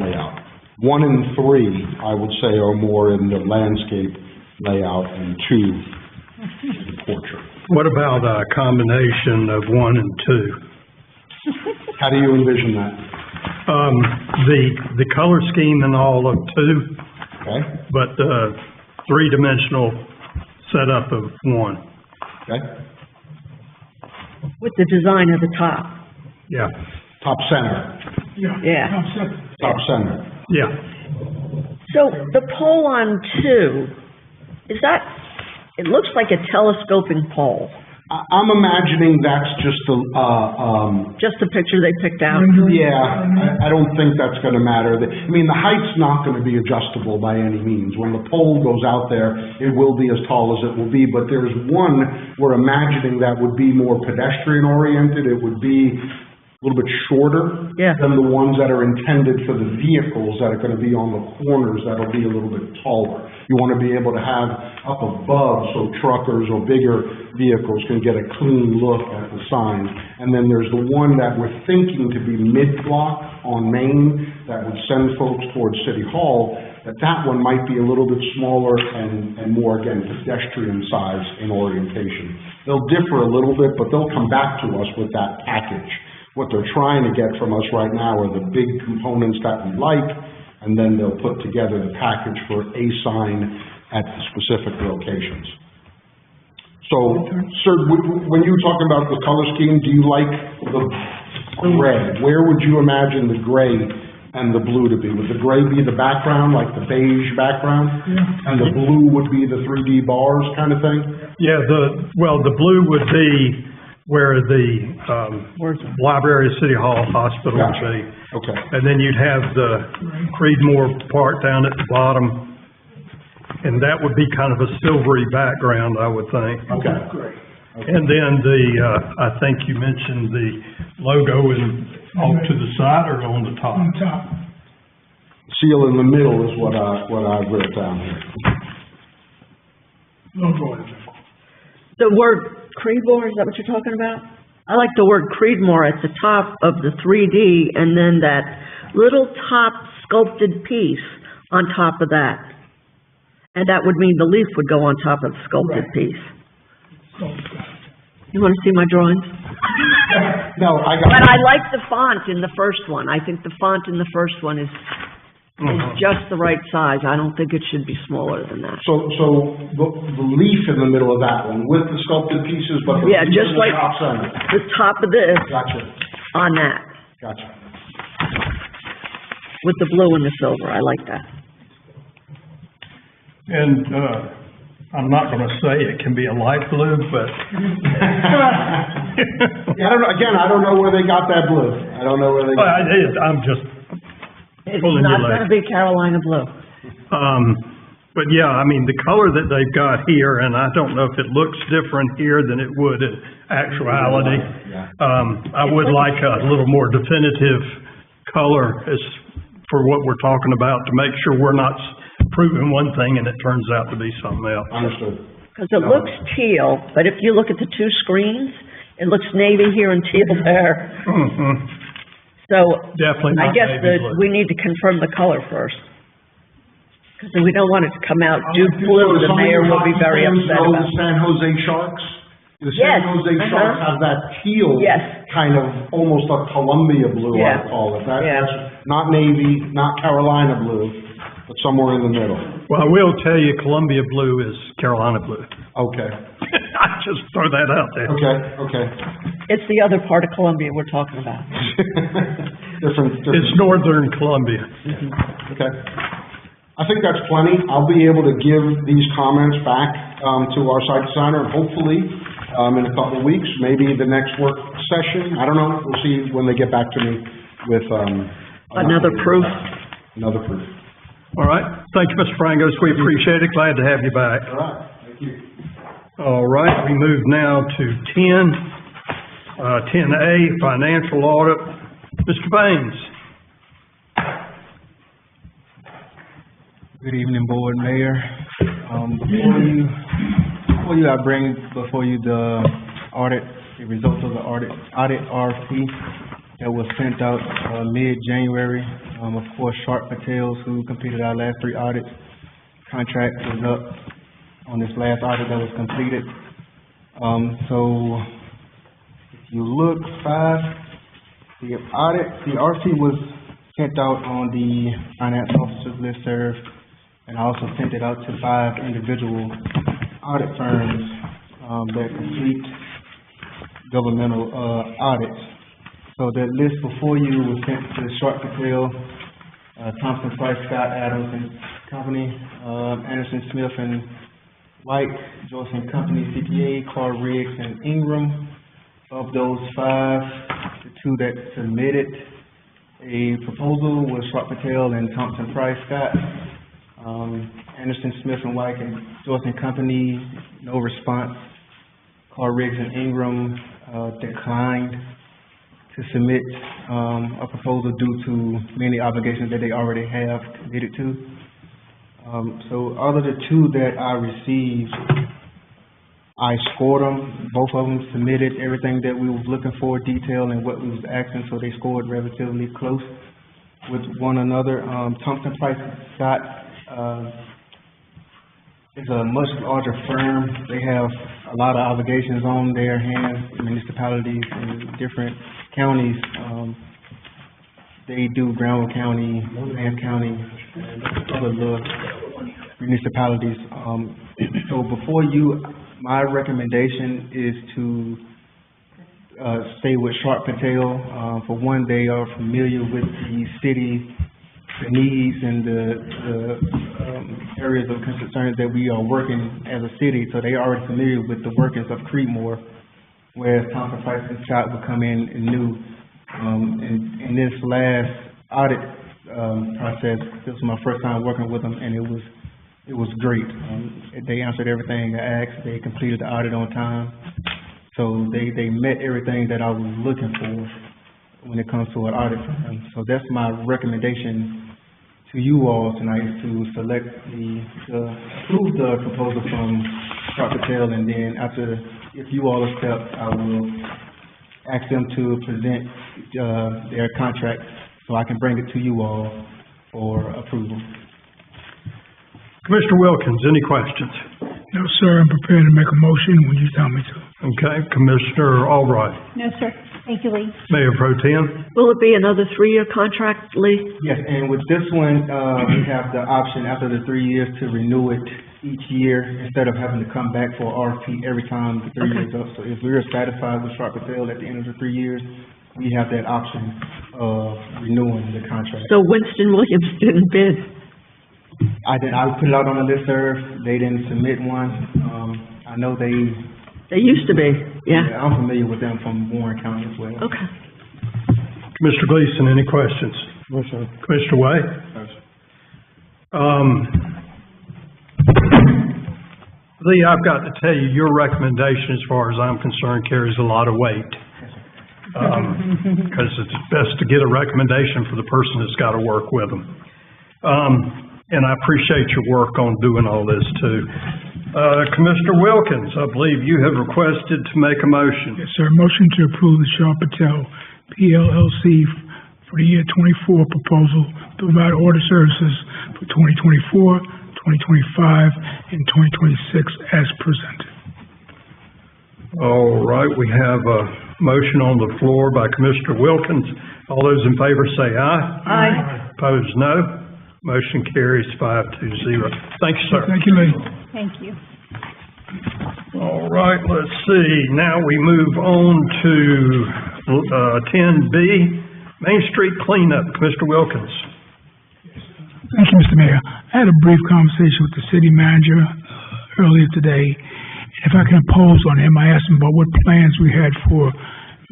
Speaker 3: layout. 1 and 3, I would say, are more in the landscape layout, and 2 in the portrait.
Speaker 5: What about a combination of 1 and 2?
Speaker 3: How do you envision that?
Speaker 5: The color scheme and all of 2.
Speaker 3: Okay.
Speaker 5: But three-dimensional setup of 1.
Speaker 3: Okay.
Speaker 9: With the design at the top.
Speaker 5: Yeah.
Speaker 3: Top center.
Speaker 9: Yeah.
Speaker 8: Top center.
Speaker 3: top center.
Speaker 5: Yeah.
Speaker 9: So the pole on two, is that, it looks like a telescoping pole.
Speaker 3: I'm imagining that's just
Speaker 9: Just the picture they picked out?
Speaker 3: yeah, I don't think that's gonna matter. I mean, the height's not gonna be adjustable by any means. When the pole goes out there, it will be as tall as it will be, but there's one we're imagining that would be more pedestrian oriented. It would be a little bit shorter
Speaker 9: Yeah.
Speaker 3: than the ones that are intended for the vehicles that are gonna be on the corners, that'll be a little bit taller. You wanna be able to have up above, so truckers or bigger vehicles can get a clean look at the sign. And then there's the one that we're thinking to be mid-block on Main, that would send folks towards City Hall, that one might be a little bit smaller and more, again, pedestrian size in orientation. They'll differ a little bit, but they'll come back to us with that package. What they're trying to get from us right now are the big components that we like, and then they'll put together the package for a sign at the specific locations. So, sir, when you were talking about the color scheme, do you like the gray? Where would you imagine the gray and the blue to be? Would the gray be the background, like the beige background? Yeah. And the blue would be the 3D bars kind of thing?
Speaker 5: Yeah, the blue would be where the, library, City Hall, hospital would be.
Speaker 3: Okay.
Speaker 5: And then you'd have the CREEDMOOR part down at the bottom, and that would be kind of a silvery background, I would think.
Speaker 3: Okay, great. Okay.
Speaker 5: And then I think you mentioned the logo in, off to the side or on the top?
Speaker 8: On top.
Speaker 3: Seal in the middle is what I wrote down here.
Speaker 8: Logo.
Speaker 9: The word CREEDMOOR, is that what you're talking about? I like the word CREEDMOOR at the top of the 3D, and then that little top sculpted piece on top of that. And that would mean the leaf would go on top of the sculpted piece. You want to see my drawings?
Speaker 3: No, I got.
Speaker 9: But I like the font in the first one. I think the font in the first one is just the right size. I don't think it should be smaller than that.
Speaker 3: So the leaf in the middle of that one with the sculpted pieces, but the
Speaker 9: Yeah,
Speaker 3: leaf
Speaker 9: just
Speaker 3: in the
Speaker 9: like
Speaker 3: top center.
Speaker 9: the top of this
Speaker 3: Gotcha,
Speaker 9: on that,
Speaker 3: gotcha.
Speaker 9: with the blue and the silver. I like that.
Speaker 5: And, I'm not gonna say it can be a light blue, but.
Speaker 3: Yeah, I don't know where they got that blue. I don't know where they got.
Speaker 5: I'm just
Speaker 9: It's
Speaker 5: pulling
Speaker 9: not
Speaker 5: your leg.
Speaker 9: gonna be Carolina blue.
Speaker 5: But yeah, I mean, the color that they've got here, and I don't know if it looks different here than it would in actuality.
Speaker 3: Yeah.
Speaker 5: I would like a little more definitive color as for what we're talking about to make sure we're not proving one thing and it turns out to be something else.
Speaker 3: Understood.
Speaker 9: Because it looks teal, but if you look at the two screens, it looks navy here and teal there.
Speaker 5: Mhm.
Speaker 9: So
Speaker 5: Definitely
Speaker 9: I
Speaker 5: not
Speaker 9: guess
Speaker 5: navy blue.
Speaker 9: we need to confirm the color first. Because we don't want it to come out Duke
Speaker 3: So
Speaker 9: blue, the
Speaker 3: some of
Speaker 9: mayor
Speaker 3: your
Speaker 9: will be
Speaker 3: hockey
Speaker 9: very
Speaker 3: fans
Speaker 9: upset
Speaker 3: know
Speaker 9: about.
Speaker 3: the San Jose Sharks? The
Speaker 9: Yes,
Speaker 3: San Jose Sharks have that teal.
Speaker 9: Yes.
Speaker 3: Kind of, almost a Columbia blue,
Speaker 9: Yeah.
Speaker 3: I call it. That's
Speaker 9: Yeah.
Speaker 3: not navy, not Carolina blue, but somewhere in the middle.
Speaker 5: Well, I will tell you, Columbia blue is Carolina blue.
Speaker 3: Okay,
Speaker 5: I just throw that out there.
Speaker 3: okay.
Speaker 9: It's the other part of Columbia we're talking about.
Speaker 3: Different.
Speaker 5: It's northern Columbia.
Speaker 3: Okay. I think that's plenty. I'll be able to give these comments back, to our site designer, and hopefully, in a couple of weeks, maybe the next work session, I don't know, we'll see when they get back to me with,
Speaker 9: Another proof.
Speaker 3: Another proof.
Speaker 5: All right. Thank you, Mr. Frangos. We appreciate it. Glad to have you back.
Speaker 3: All right, thank you.
Speaker 5: All right, we move now to 10A, financial audit. Mr. Baines.
Speaker 13: Good evening, Board, Mayor. Before you, I bring before you the audit, the results of the audit RFP that was sent out mid-January. Of course, Sharp Patels, who completed our last 3 audits, contract was up on this last audit that was completed. So if you look, the RFP was sent out on the finance officers listserv, and I also sent it out to 5 individual audit firms that complete governmental audits. So that list before you was sent to Sharp Patel, Thompson, Price, Scott, Adams and Company, Anderson, Smith and White, Joyce and Company, CPA, Carr, Riggs and Ingram. Of those 5, the 2 that submitted a proposal was Sharp Patel and Thompson, Price, Scott. Anderson, Smith and White and Joyce and Company, no response. Carr, Riggs and Ingram, declined to submit, a proposal due to many obligations that they already have committed to. So out of the 2 that I received, I scored them. Both of them submitted everything that we was looking for, detail and what we was asking, so they scored relatively close with one another. Thompson, Price, Scott, is a much larger firm. They have a lot of obligations on their hands, municipalities in different counties. They do Brown County, Land County, and other little municipalities. So before you, my recommendation is to stay with Sharp Patel. For one, they are familiar with the city, the needs and the areas of concern that we are working as a city, so they are already familiar with the workings of CREEDMOOR, whereas Thompson, Price and Scott would come in and new. In this last audit process, this was my first time working with them, and it was great. They answered everything I asked. They completed the audit on time. So they met everything that I was looking for when it comes to an audit firm. So that's my recommendation to you all tonight, is to select approve the proposal from Sharp Patel, and then if you all accept, I will ask them to present their contract so I can bring it to you all for approval.
Speaker 5: Commissioner Wilkins, any questions?
Speaker 8: No, sir, I'm prepared to make a motion when you tell me to.
Speaker 5: Okay, Commissioner Albright.
Speaker 12: No, sir. Thank you, Lee.
Speaker 5: Mayor Pro Tem.
Speaker 9: Will it be another 3-year contract, Lee?
Speaker 13: Yes, and with this one, we have the option after the 3 years to renew it each year instead of having to come back for RFP every time the 3 years up. So if we're satisfied with Sharp Patel at the end of the 3 years, we have that option of renewing the contract.
Speaker 9: So Winston Williams didn't bid?
Speaker 13: I put it out on the listserv. They didn't submit one. I know they
Speaker 9: used to be, yeah.
Speaker 13: I'm familiar with them from Warren County as well.
Speaker 9: Okay.
Speaker 5: Commissioner Gleason, any questions?
Speaker 13: No, sir.
Speaker 5: Commissioner Way?
Speaker 13: No, sir.
Speaker 5: Lee, I've got to tell you, your recommendation, as far as I'm concerned, carries a lot of weight. Because it's best to get a recommendation for the person that's got to work with them. And I appreciate your work on doing all this too. Commissioner Wilkins, I believe you have requested to make a motion.
Speaker 8: Yes, sir. Motion to approve the Sharp Patel PLLC for the year 24 proposal to provide audit services for 2024, 2025, and 2026 as presented.
Speaker 5: All right, we have a motion on the floor by Commissioner Wilkins. All those in favor say aye.
Speaker 12: Aye.
Speaker 5: Opposed, no. Motion carries 5-0. Thank you, sir.
Speaker 8: Thank you, Lee.
Speaker 12: Thank you.
Speaker 5: All right, let's see. Now we move on to 10B, Main Street cleanup. Commissioner Wilkins.
Speaker 8: Thank you, Mr. Mayor. I had a brief conversation with the city manager earlier today. If I can oppose on him, I asked him about what plans we had for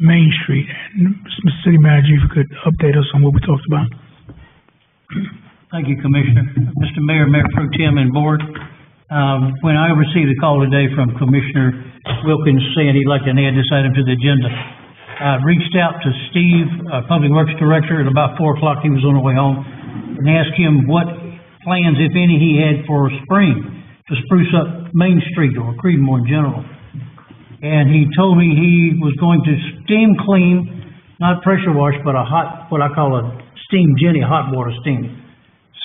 Speaker 8: Main Street. And Mr. City Manager, if you could update us on what we talked about.
Speaker 11: Thank you, Commissioner. Mr. Mayor, Mayor Pro Tem and Board, when I received a call today from Commissioner Wilkins saying he'd like to add this item to the agenda, I reached out to Steve, Public Works Director, at about 4 o'clock. He was on the way home, and asked him what plans, if any, he had for spring to spruce up Main Street or CREEDMOOR in general. And he told me he was going to steam clean, not pressure wash, but a hot, what I call a steam Jenny, hot water steam.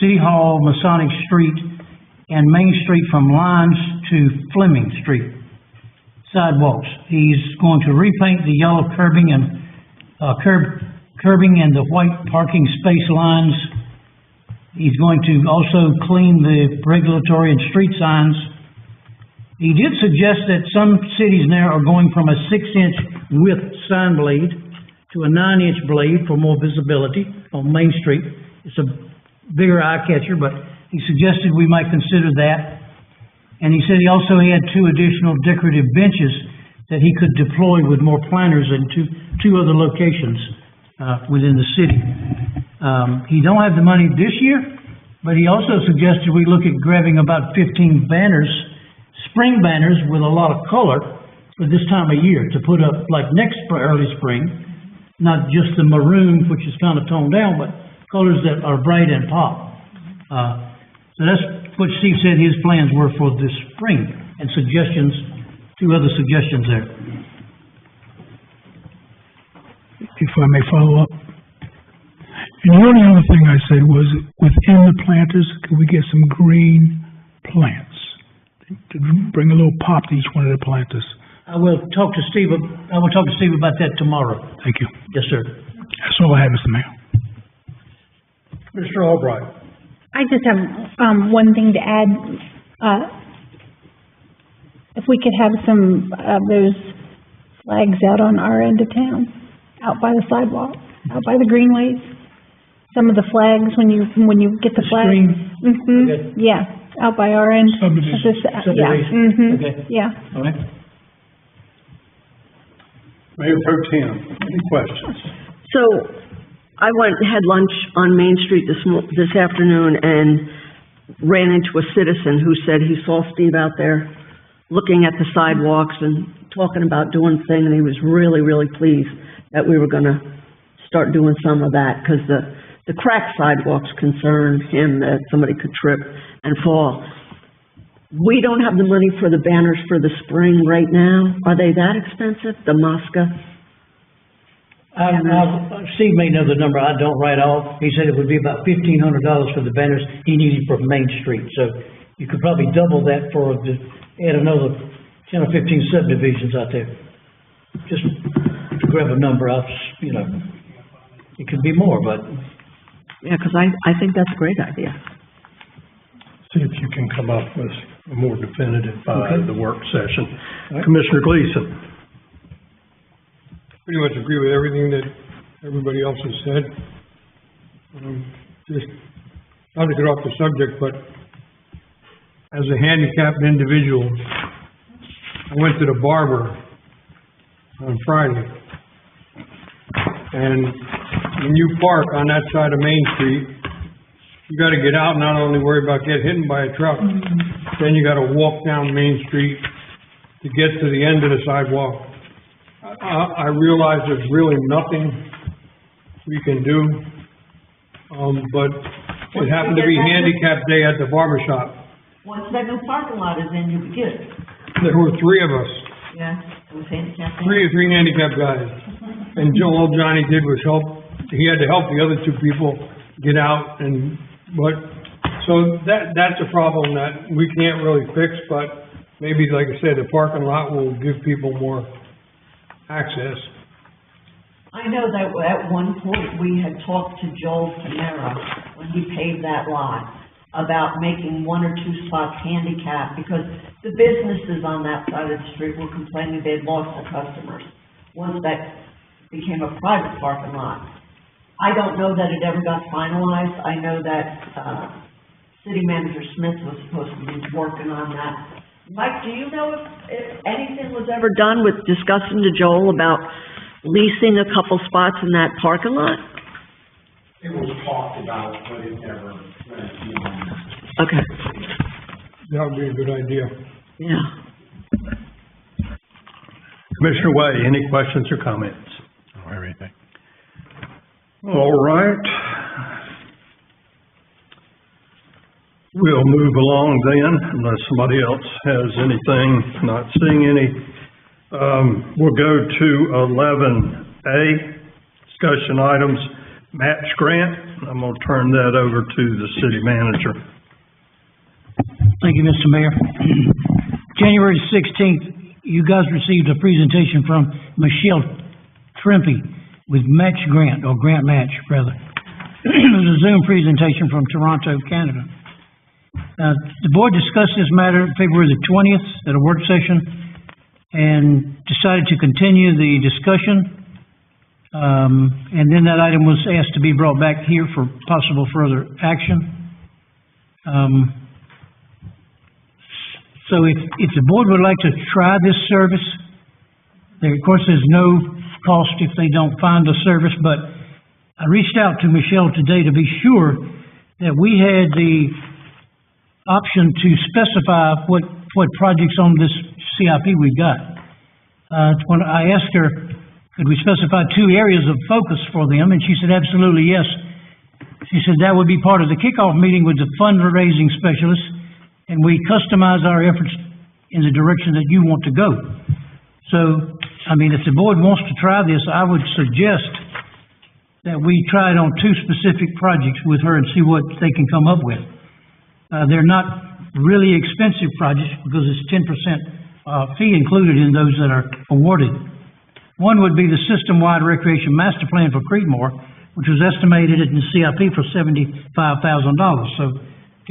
Speaker 11: City Hall, Masonic Street, and Main Street from Lyons to Fleming Street. Sidewalks. He's going to repaint the yellow curbing and the white parking space lines. He's going to also clean the regulatory and street signs. He did suggest that some cities now are going from a 6-inch width sign blade to a 9-inch blade for more visibility on Main Street. It's a bigger eye catcher, but he suggested we might consider that. And he said he also had 2 additional decorative benches that he could deploy with more planters in two other locations, within the city. He don't have the money this year, but he also suggested we look at grabbing about 15 banners, spring banners with a lot of color for this time of year to put up like early spring, not just the maroon, which is kind of toned down, but colors that are bright and pop. So that's what Steve said his plans were for this spring, and suggestions, 2 other suggestions there.
Speaker 8: If I may follow up. And the only other thing I said was, within the planters, could we get some green plants? To bring a little pop to each one of the planters.
Speaker 11: I will talk to Steve about that tomorrow.
Speaker 8: Thank you.
Speaker 11: Yes, sir.
Speaker 8: That's all I have, Mr. Mayor.
Speaker 3: Mr. Albright.
Speaker 12: I just have, one thing to add. If we could have some of those flags out on our end of town, out by the sidewalk, out by the greenways. Some of the flags, when you get the flag.
Speaker 11: Stream?
Speaker 12: Mm-hmm, yeah, out by our end.
Speaker 8: Subdivision.
Speaker 12: Yeah,
Speaker 11: Subdivision.
Speaker 12: mm-hmm,
Speaker 11: Okay.
Speaker 12: yeah.
Speaker 11: All right.
Speaker 3: Mayor Pro Tem, any questions?
Speaker 9: So, I had lunch on Main Street this afternoon and ran into a citizen who said he saw Steve out there looking at the sidewalks and talking about doing things, and he was really, really pleased that we were gonna start doing some of that, because the cracked sidewalks concerned him, that somebody could trip and fall. We don't have the money for the banners for the spring right now. Are they that expensive, the Mosca?
Speaker 11: Steve may know the number, I don't right off. He said it would be about $1,500 for the banners he needed for Main Street. So you could probably double that for add another 10 or 15 subdivisions out there. Just to grab a number out, it could be more, but.
Speaker 9: Yeah, because I think that's a great idea.
Speaker 5: See if you can come up with a more definitive by the work session. Commissioner Gleason.
Speaker 6: Pretty much agree with everything that everybody else has said. Just not to get off the subject, but as a handicapped individual, I went to the barber on Friday. And when you park on that side of Main Street, you gotta get out and not only worry about getting hit by a truck, then you gotta walk down Main Street to get to the end of the sidewalk. I realize there's really nothing we can do, but it happened to be handicap day at the barber shop.
Speaker 1: Once that new parking lot is in, you'll be good.
Speaker 6: There were 3 of us,
Speaker 1: Yeah, it was handicapped.
Speaker 6: three handicapped guys. And all Johnny did was help, he had to help the other 2 people get out so that's a problem that we can't really fix, but maybe, like I said, the parking lot will give people more access.
Speaker 1: I know that at one point, we had talked to Joel Tamara, when he paved that lot, about making 1 or 2 spots handicapped, because the businesses on that side of the street were complaining they'd lost their customers once that became a private parking lot. I don't know that it ever got finalized. I know that, City Manager Smith was supposed to be working on that. Mike, do you know if anything was ever
Speaker 9: Done with discussing to Joel about leasing a couple spots in that parking lot?
Speaker 3: It was talked about, but it never went beyond.
Speaker 9: Okay,
Speaker 6: That would be a good idea.
Speaker 9: yeah.
Speaker 5: Commissioner Way, any questions or comments?
Speaker 10: I don't have anything.
Speaker 5: All right. We'll move along then, unless somebody else has anything. Not seeing any. We'll go to 11A, discussion items, match grant. I'm going to turn that over to the city manager.
Speaker 11: Thank you, Mr. Mayor. January 16th, you guys received a presentation from Michelle Trimpe with match grant, or grant match, rather. It was a Zoom presentation from Toronto, Canada. The board discussed this matter February the 20th at a work session and decided to continue the discussion And then that item was asked to be brought back here for possible further action. So if the board would like to try this service, there, of course, there's no cost if they don't find the service, but I reached out to Michelle today to be sure that we had the option to specify what projects on this CIP we've got. When I asked her, could we specify 2 areas of focus for them, and she said absolutely yes. She said that would be part of the kickoff meeting with the fundraising specialist, and we customize our efforts in the direction that you want to go. So, I mean, if the board wants to try this, I would suggest that we try it on 2 specific projects with her and see what they can come up with. They're not really expensive projects because it's 10% fee included in those that are awarded. One would be the system-wide recreation master plan for Creedmoor, which was estimated in the CIP for $75,000. So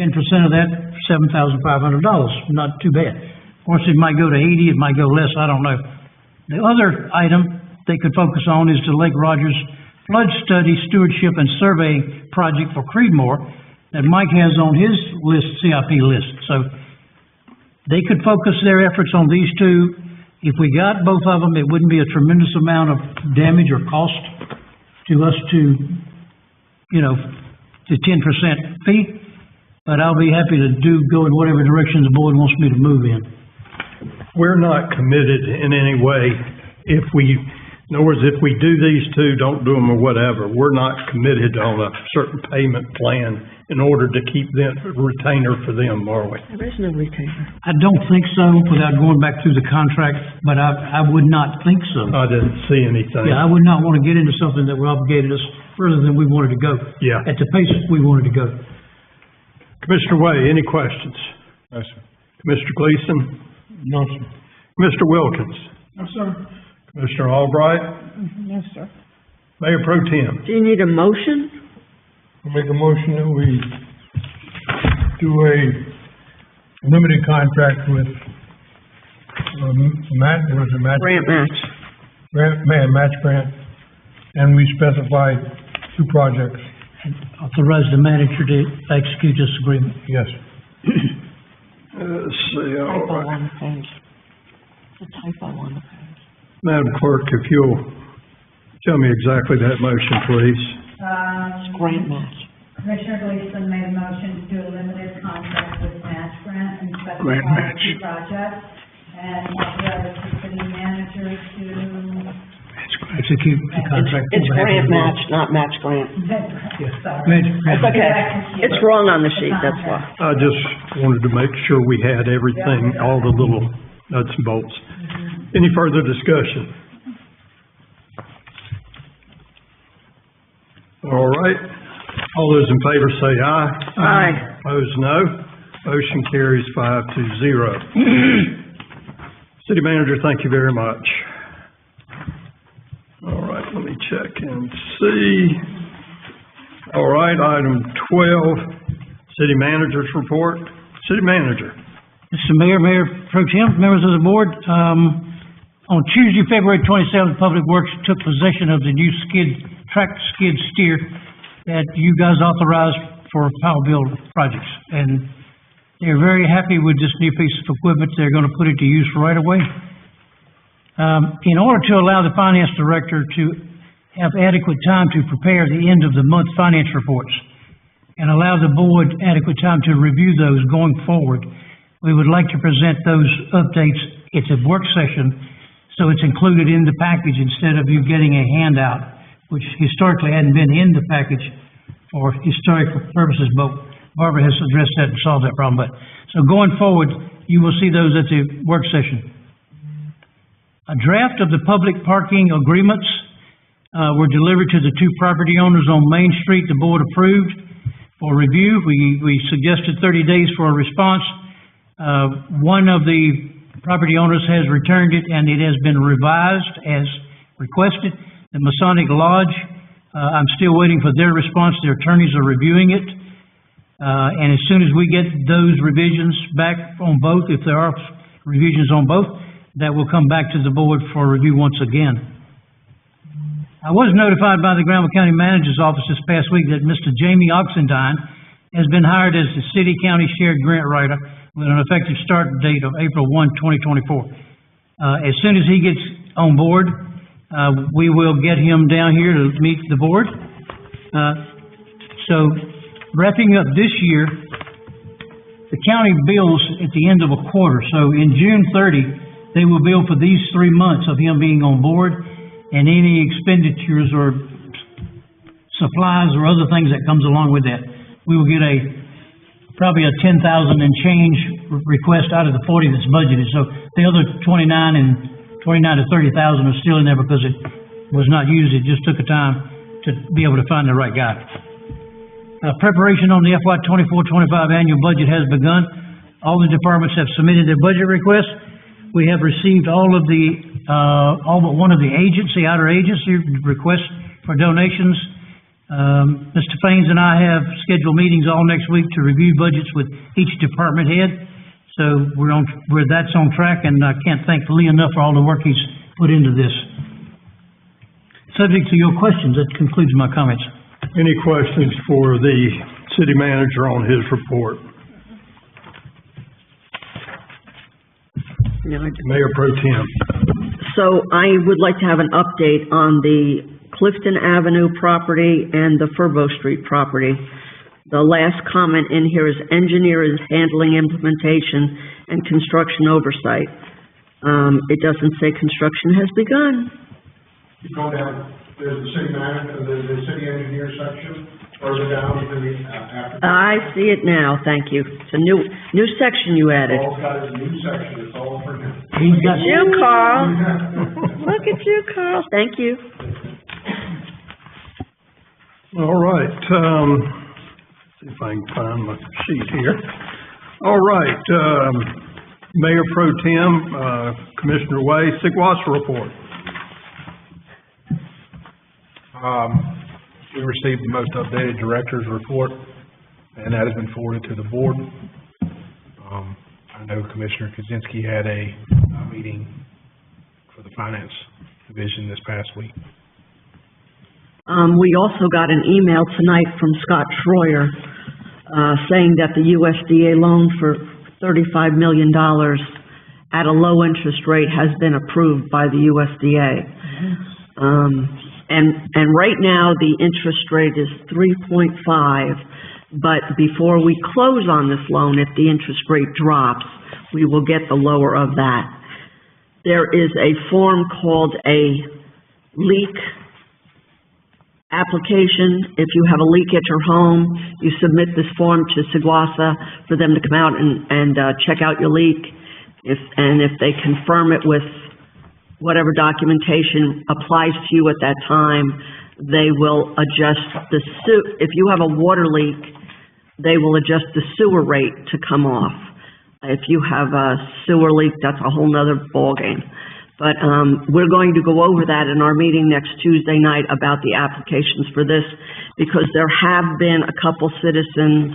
Speaker 11: 10% of that, $7,500, not too bad. Of course, it might go to 80, it might go less, I don't know. The other item they could focus on is the Lake Rogers Flood Study, Stewardship, and Surveying Project for Creedmoor that Mike has on his CIP list. So they could focus their efforts on these 2. If we got both of them, it wouldn't be a tremendous amount of damage or cost to us to, the 10% fee. But I'll be happy to go in whatever direction the board wants me to move in.
Speaker 5: We're not committed in any way. In other words, if we do these 2, don't do them or whatever, we're not committed on a certain payment plan in order to keep them, retainer for them, are we?
Speaker 9: There is no retainer.
Speaker 11: I don't think so, without going back through the contract, but I would not think so.
Speaker 5: I didn't see anything.
Speaker 11: Yeah, I would not want to get into something that would obligate us further than we wanted to go.
Speaker 5: Yeah.
Speaker 11: At the pace we wanted to go.
Speaker 5: Commissioner Way, any questions?
Speaker 10: No, sir.
Speaker 5: Commissioner Gleason?
Speaker 6: No, sir.
Speaker 5: Mr. Wilkins?
Speaker 8: No, sir.
Speaker 5: Commissioner Albright?
Speaker 12: Yes, sir.
Speaker 5: Mayor Pro Tem?
Speaker 9: Do you need a motion?
Speaker 6: I'll make a motion that we do a limited contract with, match?
Speaker 9: Grant match.
Speaker 6: Match grant, and we specify 2 projects.
Speaker 11: Authorize the manager to execute this agreement.
Speaker 6: Yes.
Speaker 5: Let's see, all
Speaker 9: Typo
Speaker 5: right.
Speaker 9: on the page. The typo on the page.
Speaker 5: Madam Clerk, if you'll tell me exactly that motion, please.
Speaker 9: Grant match.
Speaker 1: Commissioner Gleason made a motion to do a limited contract with Match Grant and
Speaker 5: Grant
Speaker 1: specify
Speaker 5: match.
Speaker 1: 2 projects, and authorize the city manager to
Speaker 11: Execute the contract.
Speaker 9: It's grant match, not match grant.
Speaker 1: Sorry.
Speaker 9: That's okay. It's wrong on the sheet, that's why.
Speaker 5: I just wanted to make sure we had everything, all the little nuts and bolts. Any further discussion? All right. All those in favor say aye.
Speaker 9: Aye.
Speaker 5: Opposed, no. Motion carries 5-0. City Manager, thank you very much. All right, let me check and see. All right, item 12, City Manager's report. City Manager.
Speaker 11: Mr. Mayor, Mayor Pro Tem, members of the board, on Tuesday, February 27th, Public Works took possession of the new track skid steer that you guys authorized for power build projects. And they're very happy with this new piece of equipment. They're gonna put it to use right away. In order to allow the finance director to have adequate time to prepare the end of the month finance reports and allow the board adequate time to review those going forward, we would like to present those updates. It's a work session, so it's included in the package instead of you getting a handout, which historically hadn't been in the package for historical purposes, but Barbara has addressed that and solved that problem. So going forward, you will see those at the work session. A draft of the public parking agreements were delivered to the 2 property owners on Main Street. The board approved for review. We suggested 30 days for a response. One of the property owners has returned it, and it has been revised as requested. The Masonic Lodge, I'm still waiting for their response. Their attorneys are reviewing it. And as soon as we get those revisions back on both, if there are revisions on both, that will come back to the board for review once again. I was notified by the Granville County Manager's Office this past week that Mr. Jamie Oxendine has been hired as the city-county shared grant writer with an effective start date of April 1, 2024. As soon as he gets on board, we will get him down here to meet the board. So, wrapping up this year, the county bills at the end of a quarter. So in June 30, they will bill for these 3 months of him being on board and any expenditures or supplies or other things that comes along with that. We will get probably a 10,000 and change request out of the 40 that's budgeted. So the other 29 to 30,000 are still in there because it was not used. It just took a time to be able to find the right guy. Preparation on the FY 24-25 annual budget has begun. All the departments have submitted their budget requests. We have received all but one of the outer agency requests for donations. Mr. Faines and I have scheduled meetings all next week to review budgets with each department head. So that's on track, and I can't thank Lee enough for all the work he's put into this. Subject to your questions, that concludes my comments.
Speaker 5: Any questions for the city manager on his report?
Speaker 9: No,
Speaker 5: Mayor Pro Tem.
Speaker 9: So I would like to have an update on the Clifton Avenue property and the Furbo Street property. The last comment in here is engineer is handling implementation and construction oversight. It doesn't say construction has begun.
Speaker 3: You go down, there's the city manager, the city engineer section, further down in the, after.
Speaker 9: I see it now, thank you. It's a new section you added.
Speaker 3: Paul's got his new section, it's all for him.
Speaker 9: Look at you, Carl. Look at you, Carl. Thank you.
Speaker 5: All right, see if I can find my sheet here. All right, Mayor Pro Tem, Commissioner Way, Sigwassa report.
Speaker 10: We received the most updated director's report, and that has been forwarded to the board. I know Commissioner Kaczynski had a meeting for the finance division this past week.
Speaker 9: We also got an email tonight from Scott Schroyer, saying that the USDA loan for $35 million at a low interest rate has been approved by the USDA. And right now, the interest rate is 3.5, but before we close on this loan, if the interest rate drops, we will get the lower of that. There is a form called a leak application. If you have a leak at your home, you submit this form to Sigwassa for them to come out and check out your leak. If they confirm it with whatever documentation applies to you at that time, they will adjust if you have a water leak, they will adjust the sewer rate to come off. If you have a sewer leak, that's a whole nother ballgame. But we're going to go over that in our meeting next Tuesday night about the applications for this, because there have been a couple citizens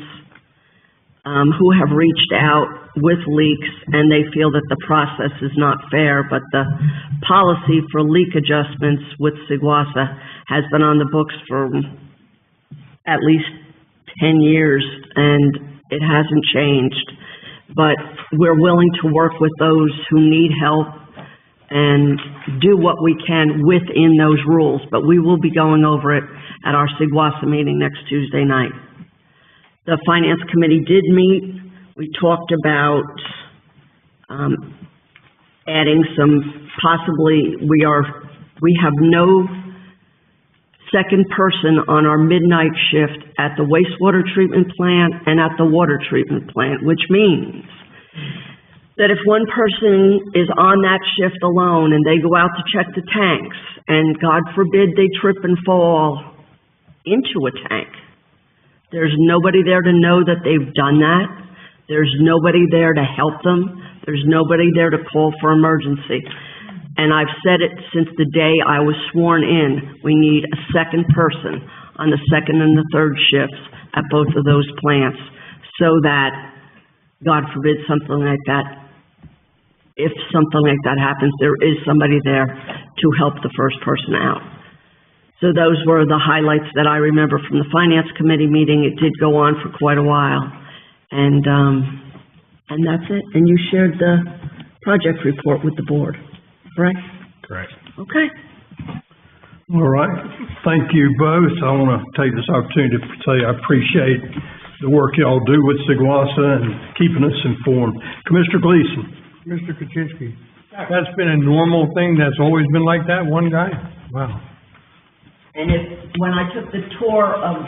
Speaker 9: who have reached out with leaks, and they feel that the process is not fair, but the policy for leak adjustments with Sigwassa has been on the books for at least 10 years, and it hasn't changed. But we're willing to work with those who need help and do what we can within those rules, but we will be going over it at our Sigwassa meeting next Tuesday night. The Finance Committee did meet. We talked about adding some, possibly, we have no second person on our midnight shift at the wastewater treatment plant and at the water treatment plant, which means that if one person is on that shift alone and they go out to check the tanks, and God forbid they trip and fall into a tank, there's nobody there to know that they've done that. There's nobody there to help them. There's nobody there to call for emergency. And I've said it since the day I was sworn in. We need a second person on the second and the third shifts at both of those plants, so that, God forbid, something like that, if something like that happens, there is somebody there to help the first person out. So those were the highlights that I remember from the Finance Committee meeting. It did go on for quite a while. And that's it. And you shared the project report with the board, correct?
Speaker 10: Correct.
Speaker 9: Okay.
Speaker 5: All right, thank you both. I want to take this opportunity to say I appreciate the work y'all do with Seguasa and keeping us informed. Commissioner Gleason.
Speaker 6: Mr. Kaczynski, that's been a normal thing, that's always been like that, one guy? Wow.
Speaker 9: And when I took the tour of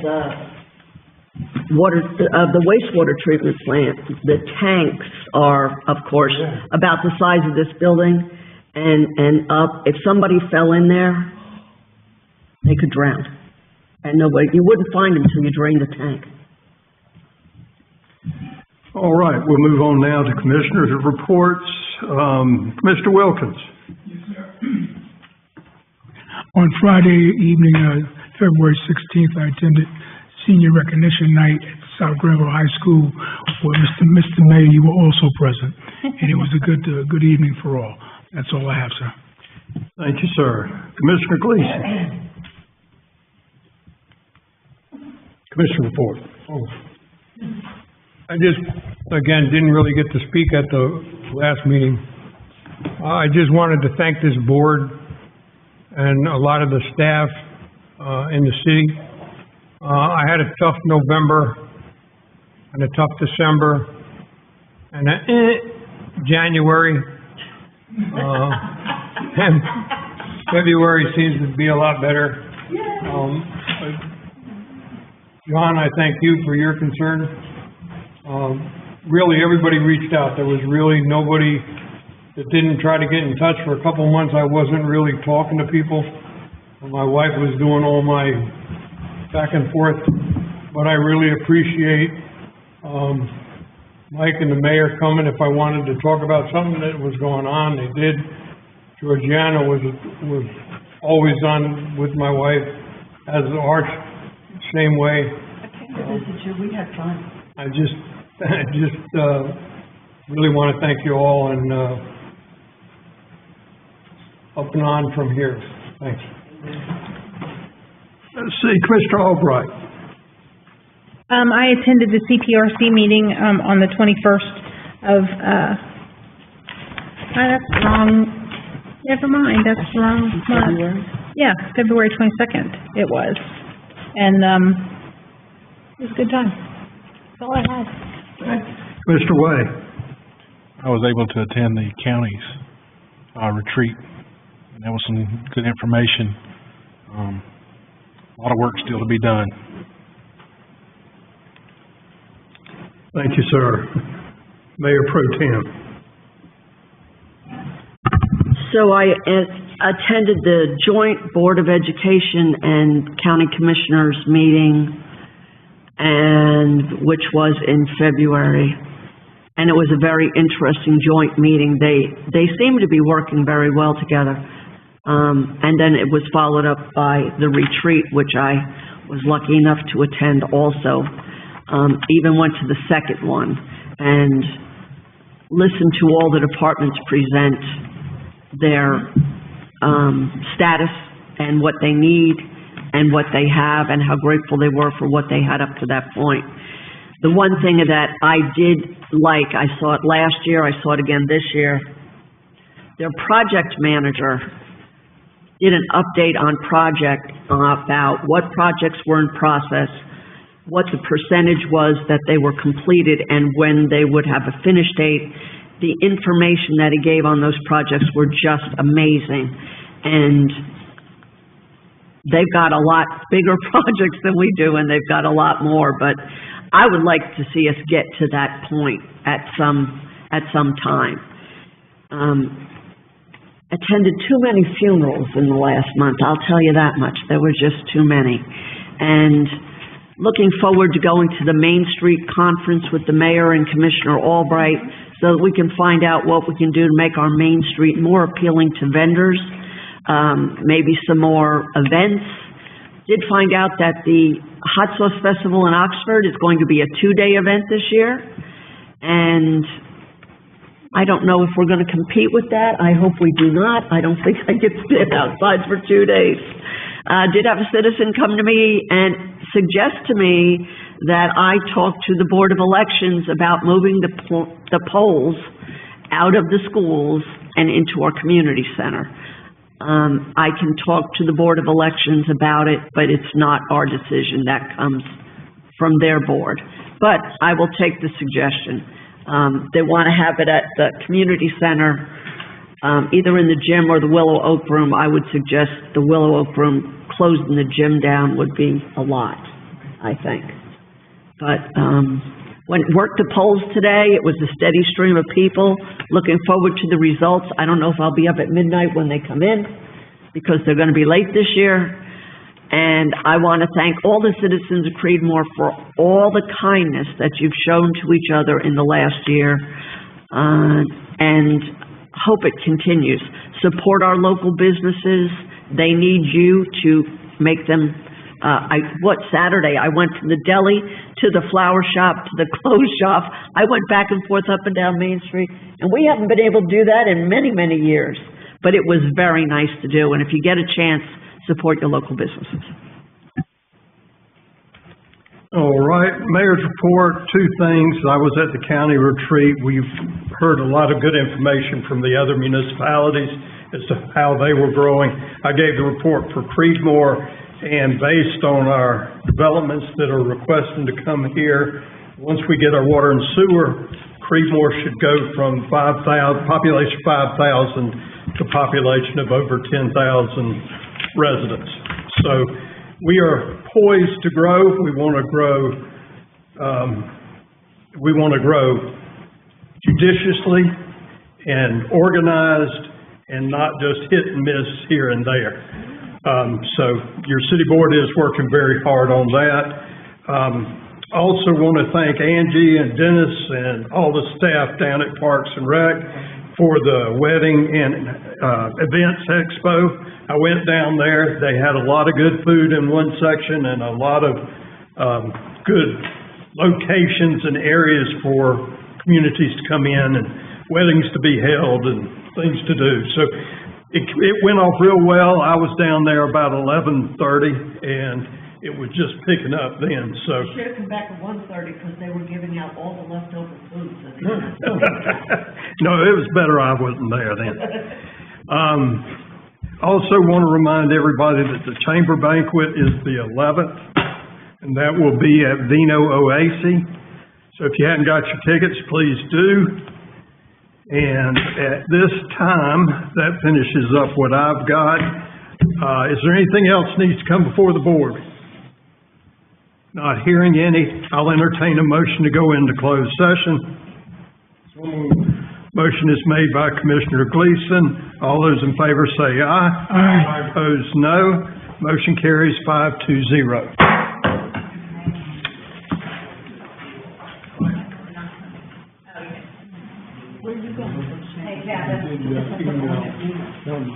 Speaker 9: the wastewater treatment plant, the tanks are, of course, about the size of this building and up. If somebody fell in there, they could drown. And nobody, you wouldn't find them until you drain the tank.
Speaker 5: All right, we'll move on now to commissioners' reports. Mr. Wilkins.
Speaker 8: On Friday evening, February 16th, I attended senior recognition night at South Granville High School, where Mr. Mayor, you were also present, and it was a good evening for all. That's all I have, sir.
Speaker 5: Thank you, sir. Commissioner Gleason. Commissioner report.
Speaker 6: I just, again, didn't really get to speak at the last meeting. I just wanted to thank this board and a lot of the staff in the city. I had a tough November and a tough December and a January. And February seems to be a lot better. John, I thank you for your concern. Really, everybody reached out. There was really nobody that didn't try to get in touch. For a couple months, I wasn't really talking to people. My wife was doing all my back and forth, but I really appreciate Mike and the mayor coming if I wanted to talk about something that was going on. They did. Georgiana was always on with my wife, as Arch, same way.
Speaker 9: I came to visit you. We had fun.
Speaker 6: I just really want to thank you all, and up and on from here. Thanks.
Speaker 5: Let's see, Commissioner Albright.
Speaker 12: I attended the CPRC meeting, on the 21st of, that's wrong, never mind, that's the wrong month.
Speaker 9: February?
Speaker 12: Yeah, February 22nd, it was. And, it was a good time. That's all I had.
Speaker 5: Mr. Way.
Speaker 10: I was able to attend the county's retreat, and there was some good information. A lot of work still to be done.
Speaker 5: Thank you, sir. Mayor Pro Tem.
Speaker 9: So I attended the joint Board of Education and County Commissioners meeting, and which was in February. And it was a very interesting joint meeting. They seem to be working very well together. And then it was followed up by the retreat, which I was lucky enough to attend also. Even went to the second one and listened to all the departments present their status and what they need and what they have and how grateful they were for what they had up to that point. The one thing that I did like, I saw it last year, I saw it again this year, their project manager did an update on project about what projects were in process, what the percentage was that they were completed, and when they would have a finish date. The information that he gave on those projects were just amazing. And they've got a lot bigger projects than we do, and they've got a lot more, but I would like to see us get to that point at some time. Attended too many funerals in the last month, I'll tell you that much. There were just too many. And looking forward to going to the Main Street Conference with the mayor and Commissioner Albright so that we can find out what we can do to make our Main Street more appealing to vendors, maybe some more events. Did find out that the Hot Sauce Festival in Oxford is going to be a 2-day event this year, and I don't know if we're going to compete with that. I hope we do not. I don't think I get to stand outside for 2 days. did have a citizen come to me and suggest to me that I talk to the Board of Elections about moving the polls out of the schools and into our community center. I can talk to the Board of Elections about it, but it's not our decision. That comes from their board. But I will take the suggestion. They want to have it at the community center, either in the gym or the Willow Oak Room. I would suggest the Willow Oak Room. Closing the gym down would be a lot, I think. But, when it worked the polls today, it was a steady stream of people looking forward to the results. I don't know if I'll be up at midnight when they come in, because they're gonna be late this year. And I want to thank all the citizens of Creedmoor for all the kindness that you've shown to each other in the last year, and hope it continues. Support our local businesses. They need you to make them, Saturday, I went from the deli to the flower shop to the clothes shop. I went back and forth up and down Main Street, and we haven't been able to do that in many, many years. But it was very nice to do, and if you get a chance, support your local businesses.
Speaker 5: All right, Mayor's report, two things. I was at the county retreat. We've heard a lot of good information from the other municipalities as to how they were growing. I gave the report for Creedmoor, and based on our developments that are requesting to come here, once we get our water and sewer, Creedmoor should go from population 5,000 to population of over 10,000 residents. So we are poised to grow. We want to grow judiciously and organized, and not just hit and miss here and there. So your city board is working very hard on that. Also want to thank Angie and Dennis and all the staff down at Parks and Rec for the wedding and events expo. I went down there. They had a lot of good food in one section and a lot of good locations and areas for communities to come in and weddings to be held and things to do. So it went off real well. I was down there about 11:30, and it was just picking up then, so.
Speaker 9: You should have come back at 1:30, because they were giving out all the leftover food.
Speaker 5: No, it was better I wasn't there then. Also want to remind everybody that the chamber banquet is the 11th, and that will be at Vino Oasis. So if you hadn't got your tickets, please do. And at this time, that finishes up what I've got. Is there anything else needs to come before the board? Not hearing any, I'll entertain a motion to go into closed session. Motion is made by Commissioner Gleason. All those in favor say aye.
Speaker 8: Aye.
Speaker 5: Opposed, no. Motion carries 5-0.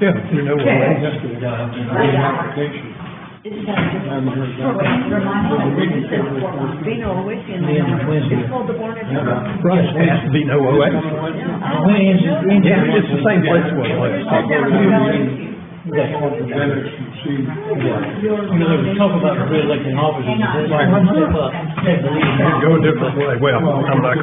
Speaker 5: Yeah, you know what? Right, it has to be no OA. Yeah, it's the same place it was last time.
Speaker 11: You know, there was talk about re-electing officers. Go
Speaker 5: a different way. Well, I'm not.